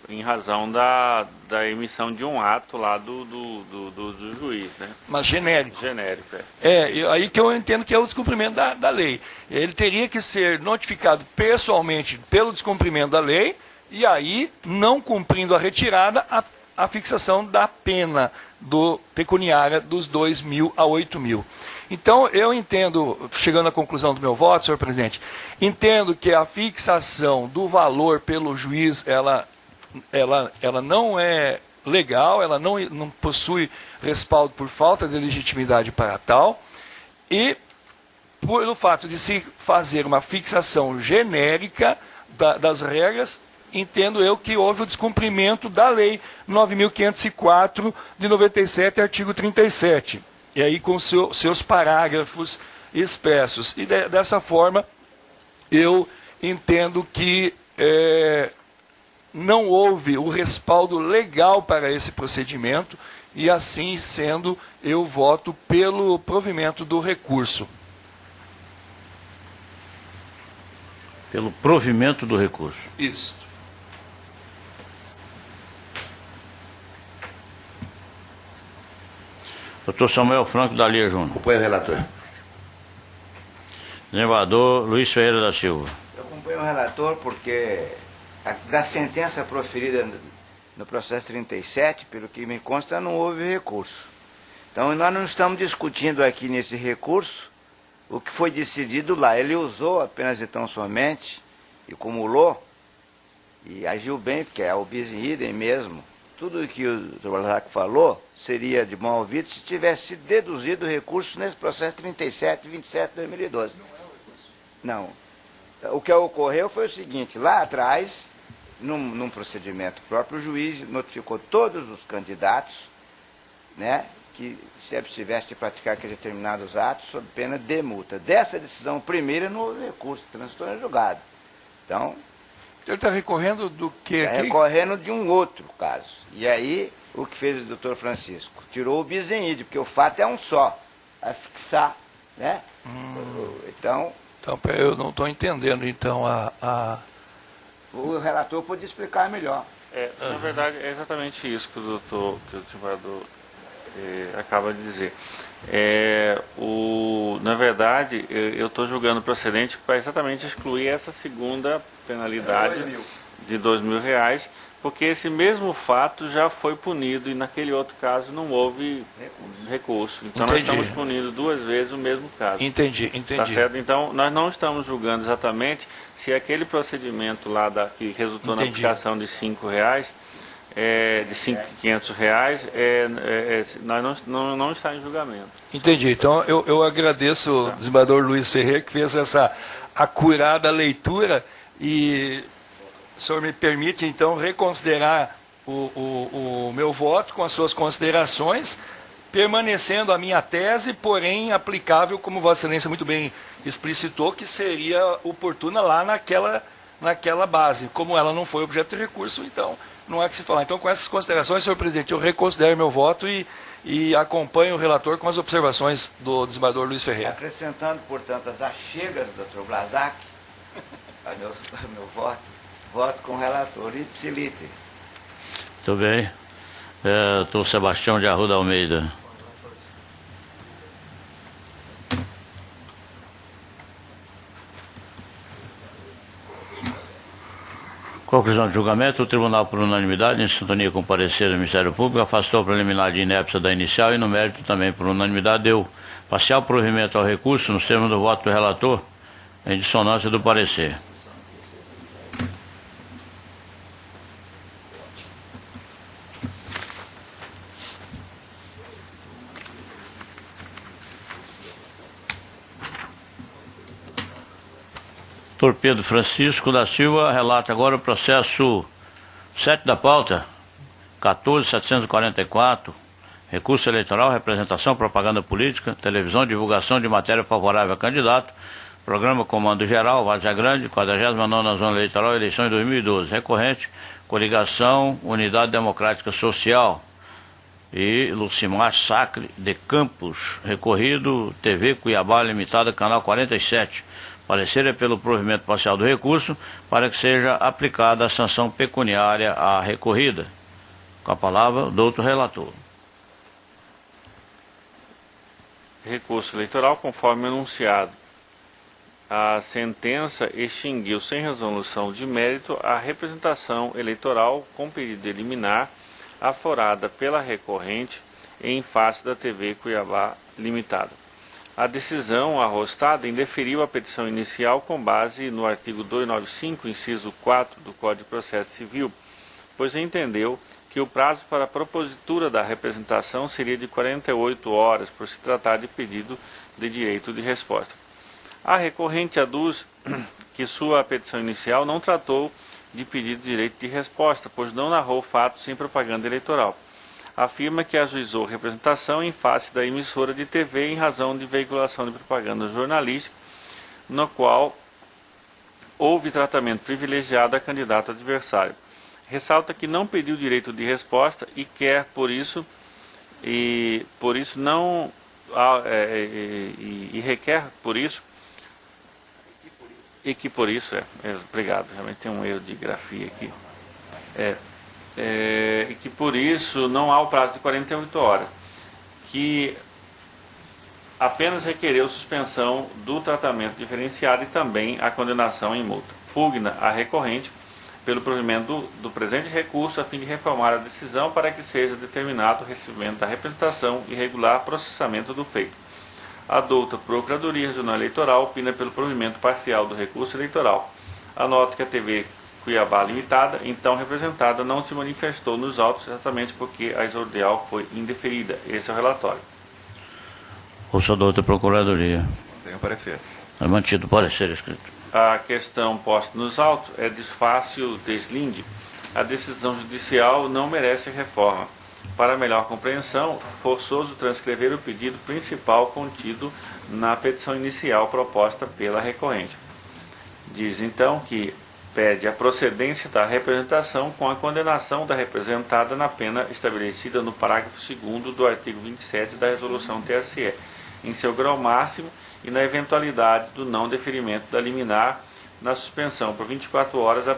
em razão da emissão de um ato lá do juiz, né? Mas genérico. Genérico, aí que eu entendo que é o descumprimento da lei. Ele teria que ser notificado pessoalmente pelo descumprimento da lei, e aí, não cumprindo a retirada, a fixação da pena pecuniária dos 2.000 a 8.000. Então, eu entendo, chegando à conclusão do meu voto, senhor presidente, entendo que a fixação do valor pelo juiz, ela não é legal, ela não possui respaldo por falta de legitimidade para tal, e pelo fato de se fazer uma fixação genérica das regras, entendo eu que houve o descumprimento da lei 9.504 de 97, artigo 37. E aí com seus parágrafos expressos. E dessa forma, eu entendo que não houve o respaldo legal para esse procedimento, e assim sendo, eu voto pelo provimento do recurso. Pelo provimento do recurso. Isso. Doutor Samuel Franco da Lia Júnior. Acompanho o relator. Desembargador Luiz Ferreira da Silva. Eu acompanho o relator porque da sentença proferida no processo 37, pelo que me consta, não houve recurso. Então nós não estamos discutindo aqui nesse recurso o que foi decidido lá. Ele usou apenas e tão somente e cumulou e agiu bem, porque é o bis in idem mesmo. Tudo o que o Dr. Balzac falou seria de bom ouvido se tivesse deduzido o recurso nesse processo 37, 27 de 2012. Não. O que ocorreu foi o seguinte: lá atrás, num procedimento próprio, o juiz notificou todos os candidatos, né, que se abstivesse de praticar aqueles determinados atos sob pena de multa. Dessa decisão primeira não houve recurso, transitou em julgado. Então, ele está recorrendo do que? Está recorrendo de um outro caso. E aí, o que fez o doutor Francisco? Tirou o bis in idem, porque o fato é um só, a fixar, né? Então, eu não estou entendendo, então, o relator pode explicar melhor. Na verdade, é exatamente isso que o desembargador acaba de dizer. Na verdade, eu estou julgando procedente para exatamente excluir essa segunda penalidade de R$2.000, porque esse mesmo fato já foi punido e naquele outro caso não houve recurso. Então nós estamos punindo 2 vezes o mesmo caso. Entendi. Tá certo? Então nós não estamos julgando exatamente se aquele procedimento lá que resultou na aplicação de R$5 de R$500, não está em julgamento. Entendi. Então, eu agradeço o desembargador Luiz Ferreira, que fez essa acurada leitura, e o senhor me permite, então, reconsiderar o meu voto com as suas considerações, permanecendo a minha tese, porém aplicável, como Vossa Excelência muito bem explicitou, que seria oportuna lá naquela base. Como ela não foi objeto de recurso, então não há que se falar. Então, com essas considerações, senhor presidente, eu reconsidero meu voto e acompanho o relator com as observações do desembargador Luiz Ferreira. Acrescentando, portanto, as achegas do Dr. Blazak, a meu voto com o relator ipsilite. Muito bem. Doutor Sebastião de Arruda Almeida. Conclusão de julgamento. O tribunal, por unanimidade, em sintonia com o parecer do Ministério Público, afastou a preliminar de inépcia da inicial e, no mérito, também por unanimidade, deu parcial provimento ao recurso, no termo do voto do relator, em dissonância do parecer. Doutor Pedro Francisco da Silva relata agora o processo 7 da pauta, 14.744, recurso eleitoral, representação, propaganda política, televisão, divulgação de matéria favorável a candidato, programa Comando Geral, Várzea Grande, 49ª Zona Eleitoral, eleições 2012, recorrente, coligação, Unidade Democrática Social e Lucimar Sacre de Campos, recorrido, TV Cuiabá Limitada, canal 47. Parecer é pelo provimento parcial do recurso para que seja aplicada a sanção pecuniária à recorrida. Com a palavra, o doutor relator. Recurso eleitoral, conforme anunciado. A sentença extinguiu sem resolução de mérito a representação eleitoral com pedido de liminar aforada pela recorrente em face da TV Cuiabá Limitada. A decisão arrostada indeferiu a petição inicial com base no artigo 295, inciso 4 do Código de Processo Civil, pois entendeu que o prazo para a propositura da representação seria de 48 horas, por se tratar de pedido de direito de resposta. A recorrente aduz que sua petição inicial não tratou de pedido de direito de resposta, pois não narrou fatos sem propaganda eleitoral. Afirma que ajuizou representação em face da emissora de TV em razão de veiculação de propaganda jornalística, no qual houve tratamento privilegiado a candidato adversário. Ressalta que não pediu direito de resposta e quer, por isso não requer por isso e que por isso obrigado, realmente tem um erro de grafia aqui. E que por isso não há o prazo de 48 horas, que apenas requereu suspensão do tratamento diferenciado e também a condenação em multa. Pugna a recorrente pelo provimento do presente recurso a fim de reformar a decisão para que seja determinado o recebimento da representação e regular processamento do feito. A douta Procuradoria Regional Eleitoral opina pelo provimento parcial do recurso eleitoral. Anota que a TV Cuiabá Limitada, então representada, não se manifestou nos autos exatamente porque a exordial foi indeferida. Esse é o relatório. Ouça a douta Procuradoria. Tenho parecer. É mantido o parecer escrito. A questão posta nos autos é de fácil deslinde. A decisão judicial não merece reforma. Para melhor compreensão, forçoso transcrever o pedido principal contido na petição inicial proposta pela recorrente. Diz então que pede a procedência da representação com a condenação da representada na pena estabelecida no parágrafo 2º do artigo 27 da resolução TSE, em seu grau máximo e na eventualidade do não deferimento da liminar, na suspensão por 24 horas da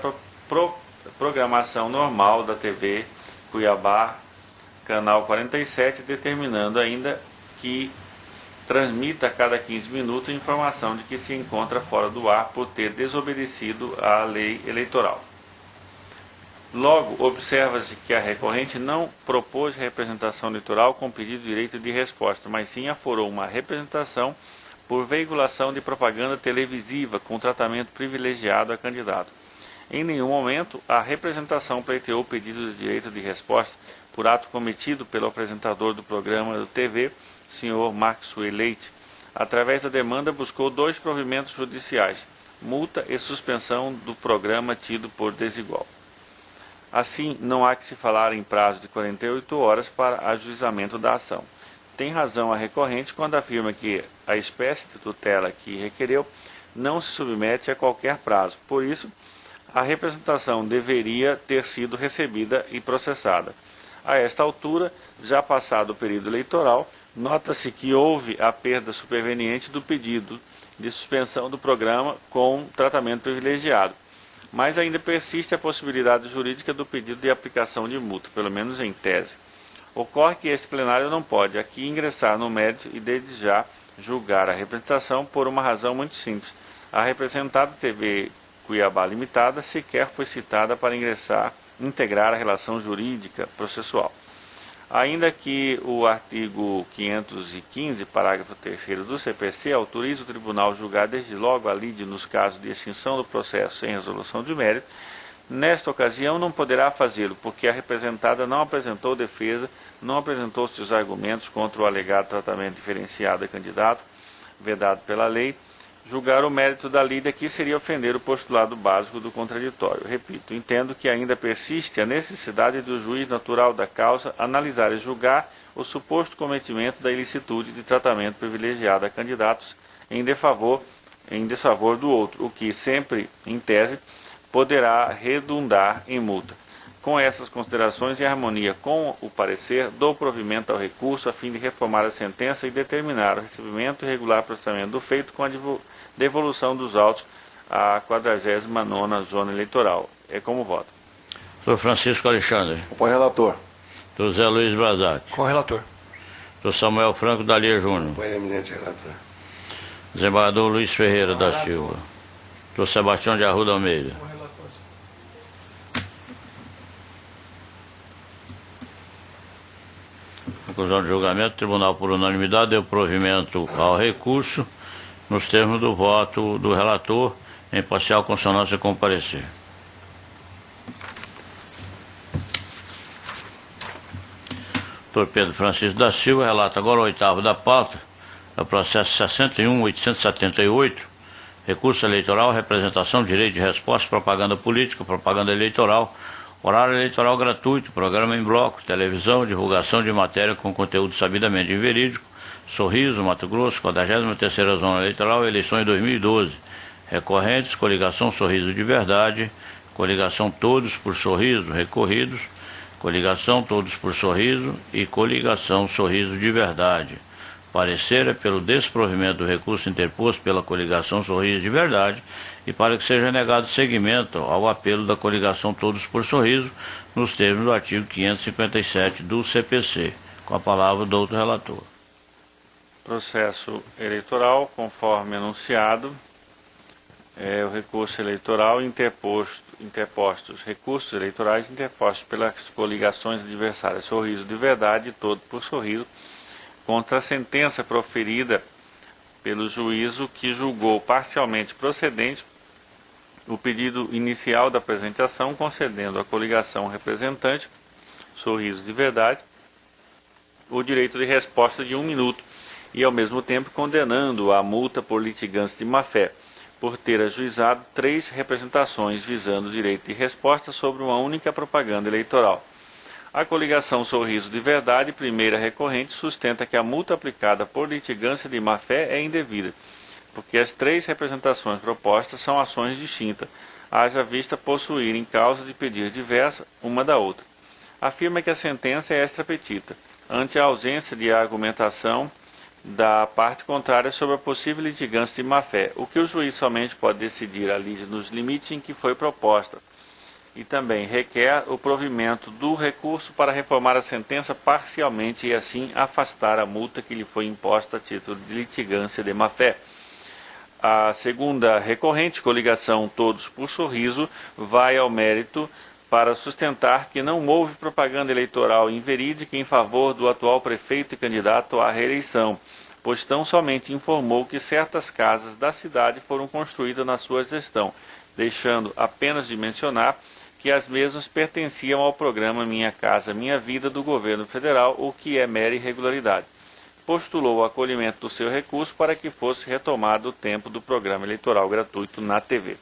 programação normal da TV Cuiabá, canal 47, determinando ainda que transmita a cada 15 minutos informação de que se encontra fora do ar por ter desobedecido à lei eleitoral. Logo, observa-se que a recorrente não propôs representação eleitoral com pedido de direito de resposta, mas sim aforou uma representação por veiculação de propaganda televisiva com tratamento privilegiado a candidato. Em nenhum momento, a representação pleiteou o pedido de direito de resposta por ato cometido pelo apresentador do programa do TV, Sr. Maxwell Leite. Através da demanda, buscou 2 provimentos judiciais, multa e suspensão do programa tido por desigual. Assim, não há que se falar em prazo de 48 horas para ajuizamento da ação. Tem razão a recorrente quando afirma que a espécie de tutela que requereu não se submete a qualquer prazo. Por isso, a representação deveria ter sido recebida e processada. A esta altura, já passado o período eleitoral, nota-se que houve a perda superveniente do pedido de suspensão do programa com tratamento privilegiado, mas ainda persiste a possibilidade jurídica do pedido de aplicação de multa, pelo menos em tese. Ocorre que este plenário não pode aqui ingressar no mérito e desde já julgar a representação por uma razão muito simples. A representada TV Cuiabá Limitada sequer foi citada para integrar a relação jurídica processual. Ainda que o artigo 515, parágrafo 3º do CPC, autorize o tribunal julgar desde logo a lide nos casos de extinção do processo sem resolução de mérito, nesta ocasião não poderá fazê-lo, porque a representada não apresentou defesa, não apresentou seus argumentos contra o alegado tratamento diferenciado a candidato, vedado pela lei. Julgar o mérito da lide aqui seria ofender o postulado básico do contraditório. Repito, entendo que ainda persiste a necessidade do juiz natural da causa analisar e julgar o suposto cometimento da ilicitude de tratamento privilegiado a candidatos em desfavor do outro, o que sempre, em tese, poderá redundar em multa. Com essas considerações, em harmonia com o parecer, dou provimento ao recurso a fim de reformar a sentença e determinar o recebimento e regular processamento do feito com a devolução dos autos à 49ª Zona Eleitoral. É como voto. Sr. Francisco Alexandre. Com o relator. Sr. Zé Luiz Brazati. Com o relator. Sr. Samuel Franco Dalia Júnior. Com o eminente relator. Desembargador Luiz Ferreira da Silva. Sr. Sebastião de Arruda Almeida. Conclusão de julgamento, o tribunal por unanimidade deu provimento ao recurso nos termos do voto do relator em parcial consonância com o parecer. Dr. Pedro Francisco da Silva relata agora o 8º da pauta, é o processo 61.878, recurso eleitoral, representação, direito de resposta, propaganda política, propaganda eleitoral, horário eleitoral gratuito, programa em bloco, televisão, divulgação de matéria com conteúdo sabidamente inverídico, Sorriso, Mato Grosso, 43ª Zona Eleitoral, eleições 2012. Recorrentes, coligação Sorriso de Verdade, coligação Todos por Sorriso, recorridos, coligação Todos por Sorriso e coligação Sorriso de Verdade. Parecer é pelo desprovimento do recurso interposto pela coligação Sorriso de Verdade e para que seja negado seguimento ao apelo da coligação Todos por Sorriso, nos termos do artigo 557 do CPC. Com a palavra do outro relator. Processo eleitoral, conforme anunciado, o recurso eleitoral recursos eleitorais interpostos pelas coligações adversárias Sorriso de Verdade e Todo por Sorriso, contra a sentença proferida pelo juízo que julgou parcialmente procedente o pedido inicial da apresentação, concedendo à coligação representante, Sorriso de Verdade, o direito de resposta de 1 minuto e, ao mesmo tempo, condenando a multa por litigância de má-fé, por ter ajuizado 3 representações visando o direito de resposta sobre uma única propaganda eleitoral. A coligação Sorriso de Verdade, primeira recorrente, sustenta que a multa aplicada por litigância de má-fé é indevida, porque as 3 representações propostas são ações distintas, haja vista possuírem causa de pedir diversa uma da outra. Afirma que a sentença é extra petita, ante a ausência de argumentação da parte contrária sobre a possível litigância de má-fé, o que o juiz somente pode decidir a lide nos limites em que foi proposta, e também requer o provimento do recurso para reformar a sentença parcialmente e assim afastar a multa que lhe foi imposta a título de litigância de má-fé. A segunda recorrente, coligação Todos por Sorriso, vai ao mérito para sustentar que não houve propaganda eleitoral inverídica em favor do atual prefeito e candidato à reeleição, pois tão somente informou que certas casas da cidade foram construídas na sua gestão, deixando apenas de mencionar que as mesmas pertenciam ao programa Minha Casa Minha Vida do governo federal, o que é mera irregularidade. Postulou o acolhimento do seu recurso para que fosse retomado o tempo do programa eleitoral gratuito na TV.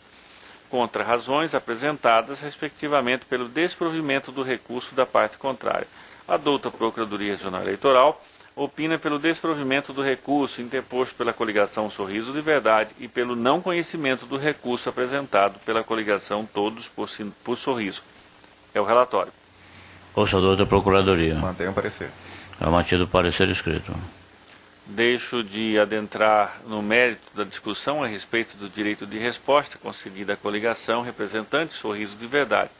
Contra razões apresentadas, respectivamente, pelo desprovimento do recurso da parte contrária. A douta Procuradoria Regional Eleitoral opina pelo desprovimento do recurso interposto pela coligação Sorriso de Verdade e pelo não conhecimento do recurso apresentado pela coligação Todos por Sorriso. É o relatório. Ouça a douta Procuradoria. Mantenha o parecer. É mantido o parecer escrito. Deixo de adentrar no mérito da discussão a respeito do direito de resposta concedido à coligação representante Sorriso de Verdade.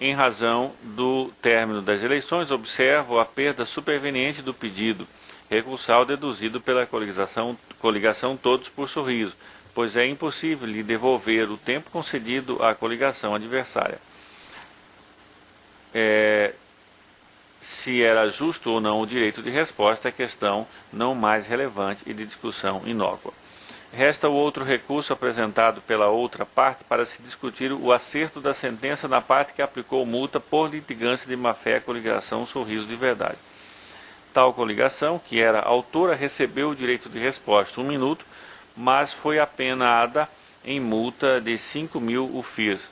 Em razão do término das eleições, observo a perda superveniente do pedido recursal deduzido pela coligação Todos por Sorriso, pois é impossível lhe devolver o tempo concedido à coligação adversária. Se era justo ou não o direito de resposta é questão não mais relevante e de discussão inócua. Resta o outro recurso apresentado pela outra parte para se discutir o acerto da sentença na parte que aplicou multa por litigância de má-fé à coligação Sorriso de Verdade. Tal coligação, que era autora, recebeu o direito de resposta 1 minuto, mas foi apenada em multa de 5.000 UFIRs.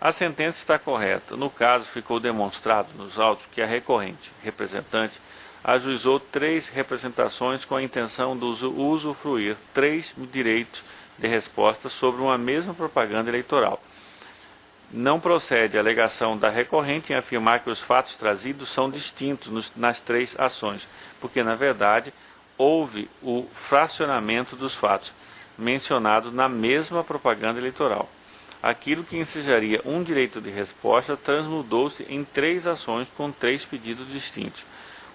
A sentença está correta. No caso, ficou demonstrado nos autos que a recorrente, representante, ajuizou 3 representações com a intenção de usufruir 3 direitos de resposta sobre uma mesma propaganda eleitoral. Não procede a alegação da recorrente em afirmar que os fatos trazidos são distintos nas 3 ações, porque, na verdade, houve o fracionamento dos fatos, mencionados na mesma propaganda eleitoral. Aquilo que ensejaria um direito de resposta transmudou-se em 3 ações com 3 pedidos distintos.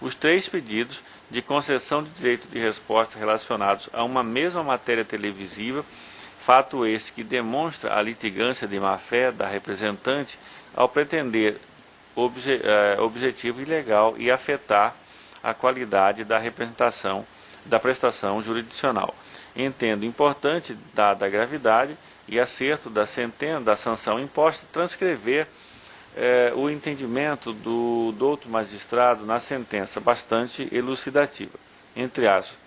Os 3 pedidos de concessão de direito de resposta relacionados a uma mesma matéria televisiva, fato este que demonstra a litigância de má-fé da representante ao pretender objetivo ilegal e afetar a qualidade da representação da prestação jurisdicional. Entendo importante, dada a gravidade e acerto da sanção imposta, transcrever o entendimento do douto magistrado na sentença, bastante elucidativa. Entre aspas,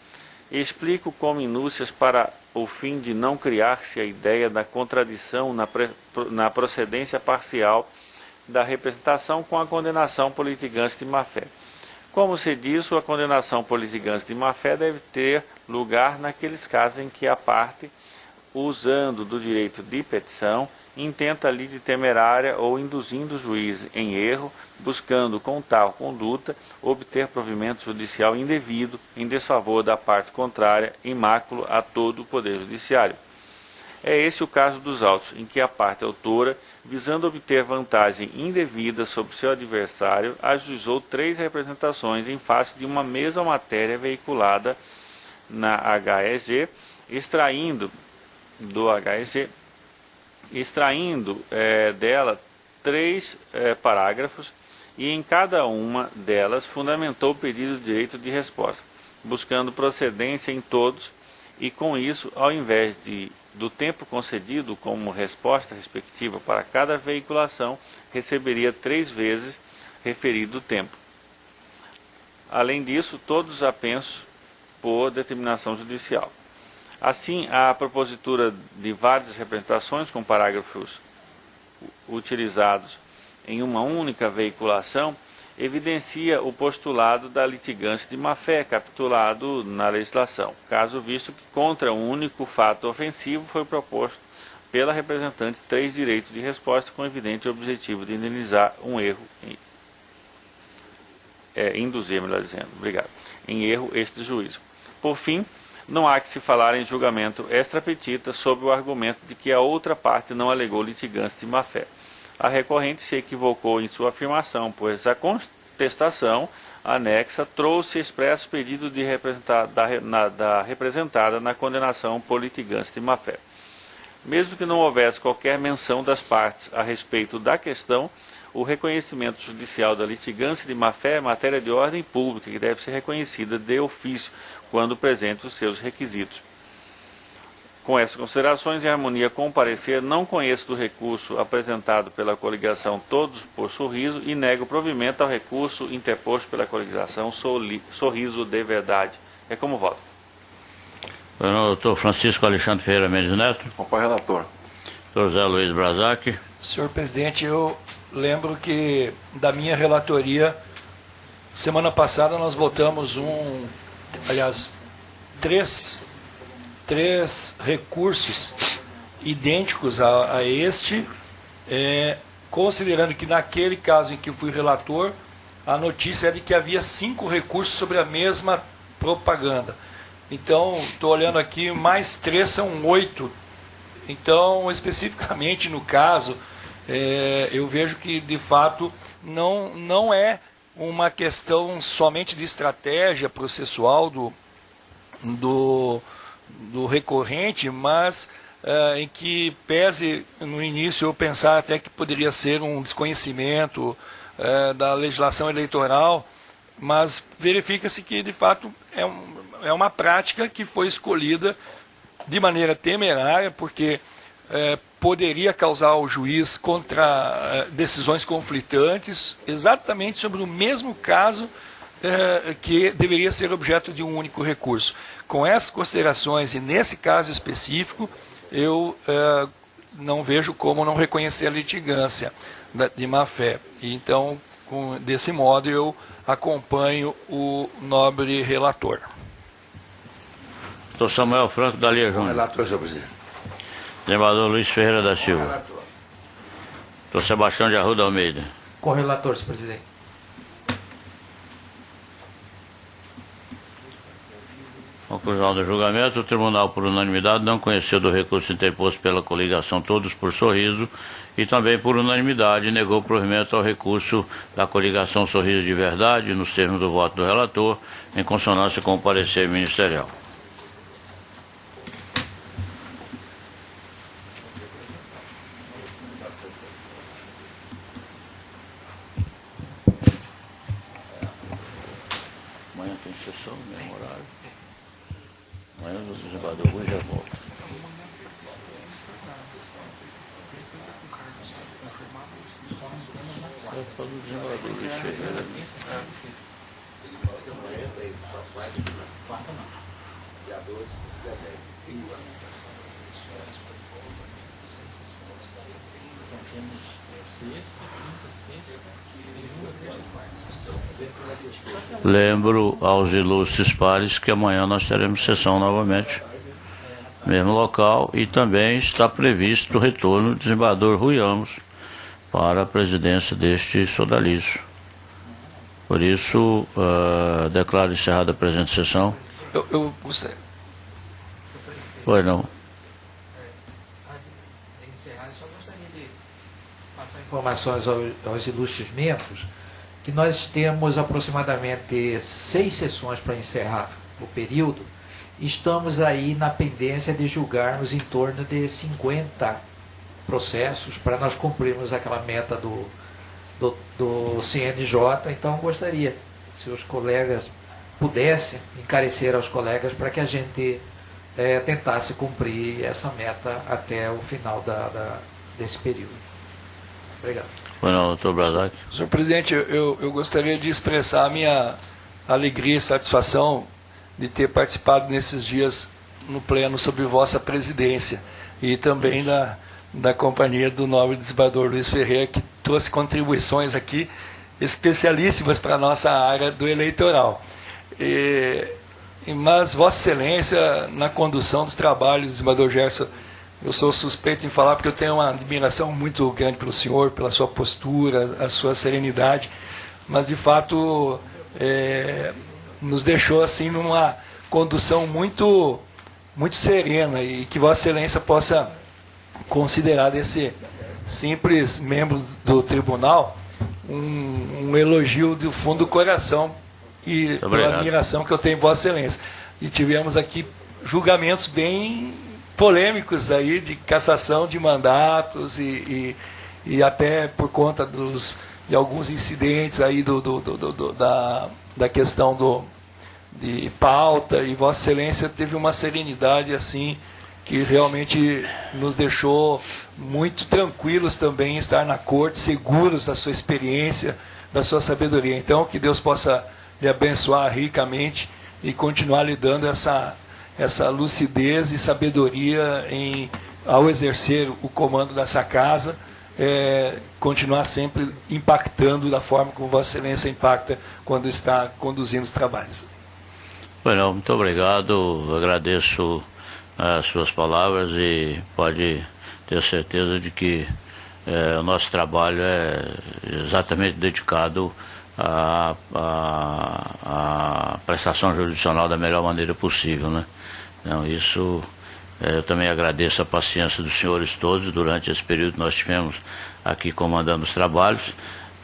explico com minúcias para o fim de não criar-se a ideia da contradição na procedência parcial da representação com a condenação por litigância de má-fé. Como se diz, a condenação por litigância de má-fé deve ter lugar naqueles casos em que a parte, usando do direito de petição, intenta lide temerária ou induzindo o juiz em erro, buscando com tal conduta obter provimento judicial indevido em desfavor da parte contrária, em máculo a todo o Poder Judiciário. É esse o caso dos autos, em que a parte autora, visando obter vantagem indevida sobre seu adversário, ajuizou 3 representações em face de uma mesma matéria veiculada na HEG, extraindo dela 3 parágrafos e em cada uma delas fundamentou o pedido de direito de resposta, buscando procedência em todos e com isso, ao invés do tempo concedido como resposta respectiva para cada veiculação, receberia 3 vezes referido tempo. Além disso, todos apensos por determinação judicial. Assim, a propositura de várias representações com parágrafos utilizados em uma única veiculação evidencia o postulado da litigância de má-fé capitulado na legislação, caso visto que contra um único fato ofensivo foi proposto pela representante 3 direitos de resposta com evidente objetivo de indenizar um erro, induzir, melhor dizendo, em erro este juízo. Por fim, não há que se falar em julgamento extra-petita sob o argumento de que a outra parte não alegou litigância de má-fé. A recorrente se equivocou em sua afirmação, pois a contestação anexa trouxe expresso pedido de da representada na condenação por litigância de má-fé. Mesmo que não houvesse qualquer menção das partes a respeito da questão, o reconhecimento judicial da litigância de má-fé é matéria de ordem pública que deve ser reconhecida de ofício quando presentes os seus requisitos. Com essas considerações, em harmonia com o parecer, não conheço do recurso apresentado pela coligação Todos por Sorriso e nego provimento ao recurso interposto pela coligação Sorriso de Verdade. É como voto. Doutor Francisco Alexandre Ferreira Mendes Neto. Acompanhe o relator. Doutor Zé Luiz Brazac. Senhor presidente, eu lembro que da minha relatoria, semana passada nós votamos três recursos idênticos a este, considerando que naquele caso em que eu fui relator, a notícia é de que havia 5 recursos sobre a mesma propaganda. Então, estou olhando aqui, mais 3 são 8. Então, especificamente no caso, eu vejo que, de fato, não é uma questão somente de estratégia processual do recorrente, mas em que pese no início eu pensar até que poderia ser um desconhecimento da legislação eleitoral, mas verifica-se que de fato é uma prática que foi escolhida de maneira temerária, porque poderia causar ao juiz contra decisões conflitantes, exatamente sobre o mesmo caso que deveria ser objeto de um único recurso. Com essas considerações, e nesse caso específico, eu não vejo como não reconhecer a litigância de má-fé. Então, desse modo, eu acompanho o nobre relator. Doutor Samuel Franco da Lia Júnior. Relator, senhor presidente. Desembargador Luiz Ferreira da Silva. Doutor Sebastião de Arruda Almeida. Com o relator, senhor presidente. Conclusão do julgamento, o tribunal, por unanimidade, não conheceu do recurso interposto pela coligação Todos por Sorriso e também, por unanimidade, negou provimento ao recurso da coligação Sorriso de Verdade, nos termos do voto do relator, em consonância com o parecer ministerial. Amanhã tem sessão, mesmo horário. Amanhã o desembargador Rui já volta. Lembro aos ilustres pares que amanhã nós teremos sessão novamente, mesmo local, e também está previsto o retorno do desembargador Rui Ramos para a presidência deste sodalício. Por isso, declaro encerrada a presente sessão. Eu gostaria. Pois não. Antes de encerrar, eu só gostaria de passar informações aos ilustres membros que nós temos aproximadamente 6 sessões para encerrar o período. Estamos aí na pendência de julgarmos em torno de 50 processos para nós cumprirmos aquela meta do CNJ. Então, gostaria, se os colegas pudessem encarecer aos colegas para que a gente tentasse cumprir essa meta até o final desse período. Obrigado. Não, doutor Brazac. Senhor presidente, eu gostaria de expressar a minha alegria e satisfação de ter participado nesses dias no pleno sob vossa presidência e também da companhia do nobre desembargador Luiz Ferreira, que trouxe contribuições aqui especialíssimas para a nossa área do eleitoral. Mas Vossa Excelência, na condução dos trabalhos, desembargador Gerson, eu sou suspeito em falar porque eu tenho uma admiração muito grande pelo senhor, pela sua postura, a sua serenidade, mas de fato nos deixou assim numa condução muito, muito serena, e que Vossa Excelência possa considerar desse simples membro do tribunal um elogio do fundo do coração e pela admiração que eu tenho em Vossa Excelência. E tivemos aqui julgamentos bem polêmicos aí de cassação de mandatos e até por conta de alguns incidentes aí da questão de pauta, e Vossa Excelência teve uma serenidade assim que realmente nos deixou muito tranquilos também em estar na corte, seguros da sua experiência, da sua sabedoria. Então, que Deus possa lhe abençoar ricamente e continuar lhe dando essa lucidez e sabedoria ao exercer o comando dessa casa, continuar sempre impactando da forma como Vossa Excelência impacta quando está conduzindo os trabalhos. Bueno, muito obrigado, agradeço as suas palavras e pode ter certeza de que o nosso trabalho é exatamente dedicado à prestação jurisdicional da melhor maneira possível, né? Então, isso, eu também agradeço a paciência dos senhores todos durante esse período que nós tivemos aqui comandando os trabalhos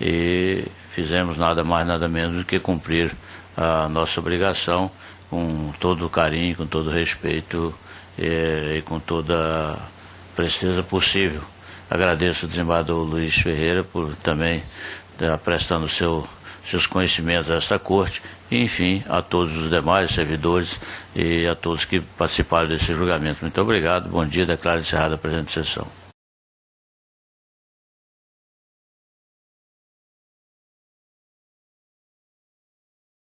e fizemos nada mais, nada menos do que cumprir a nossa obrigação com todo o carinho, com todo o respeito e com toda a presteza possível. Agradeço ao desembargador Luiz Ferreira por também estar prestando seus conhecimentos a esta corte e, enfim, a todos os demais servidores e a todos que participaram desse julgamento. Muito obrigado, bom dia, declaro encerrada a presente sessão.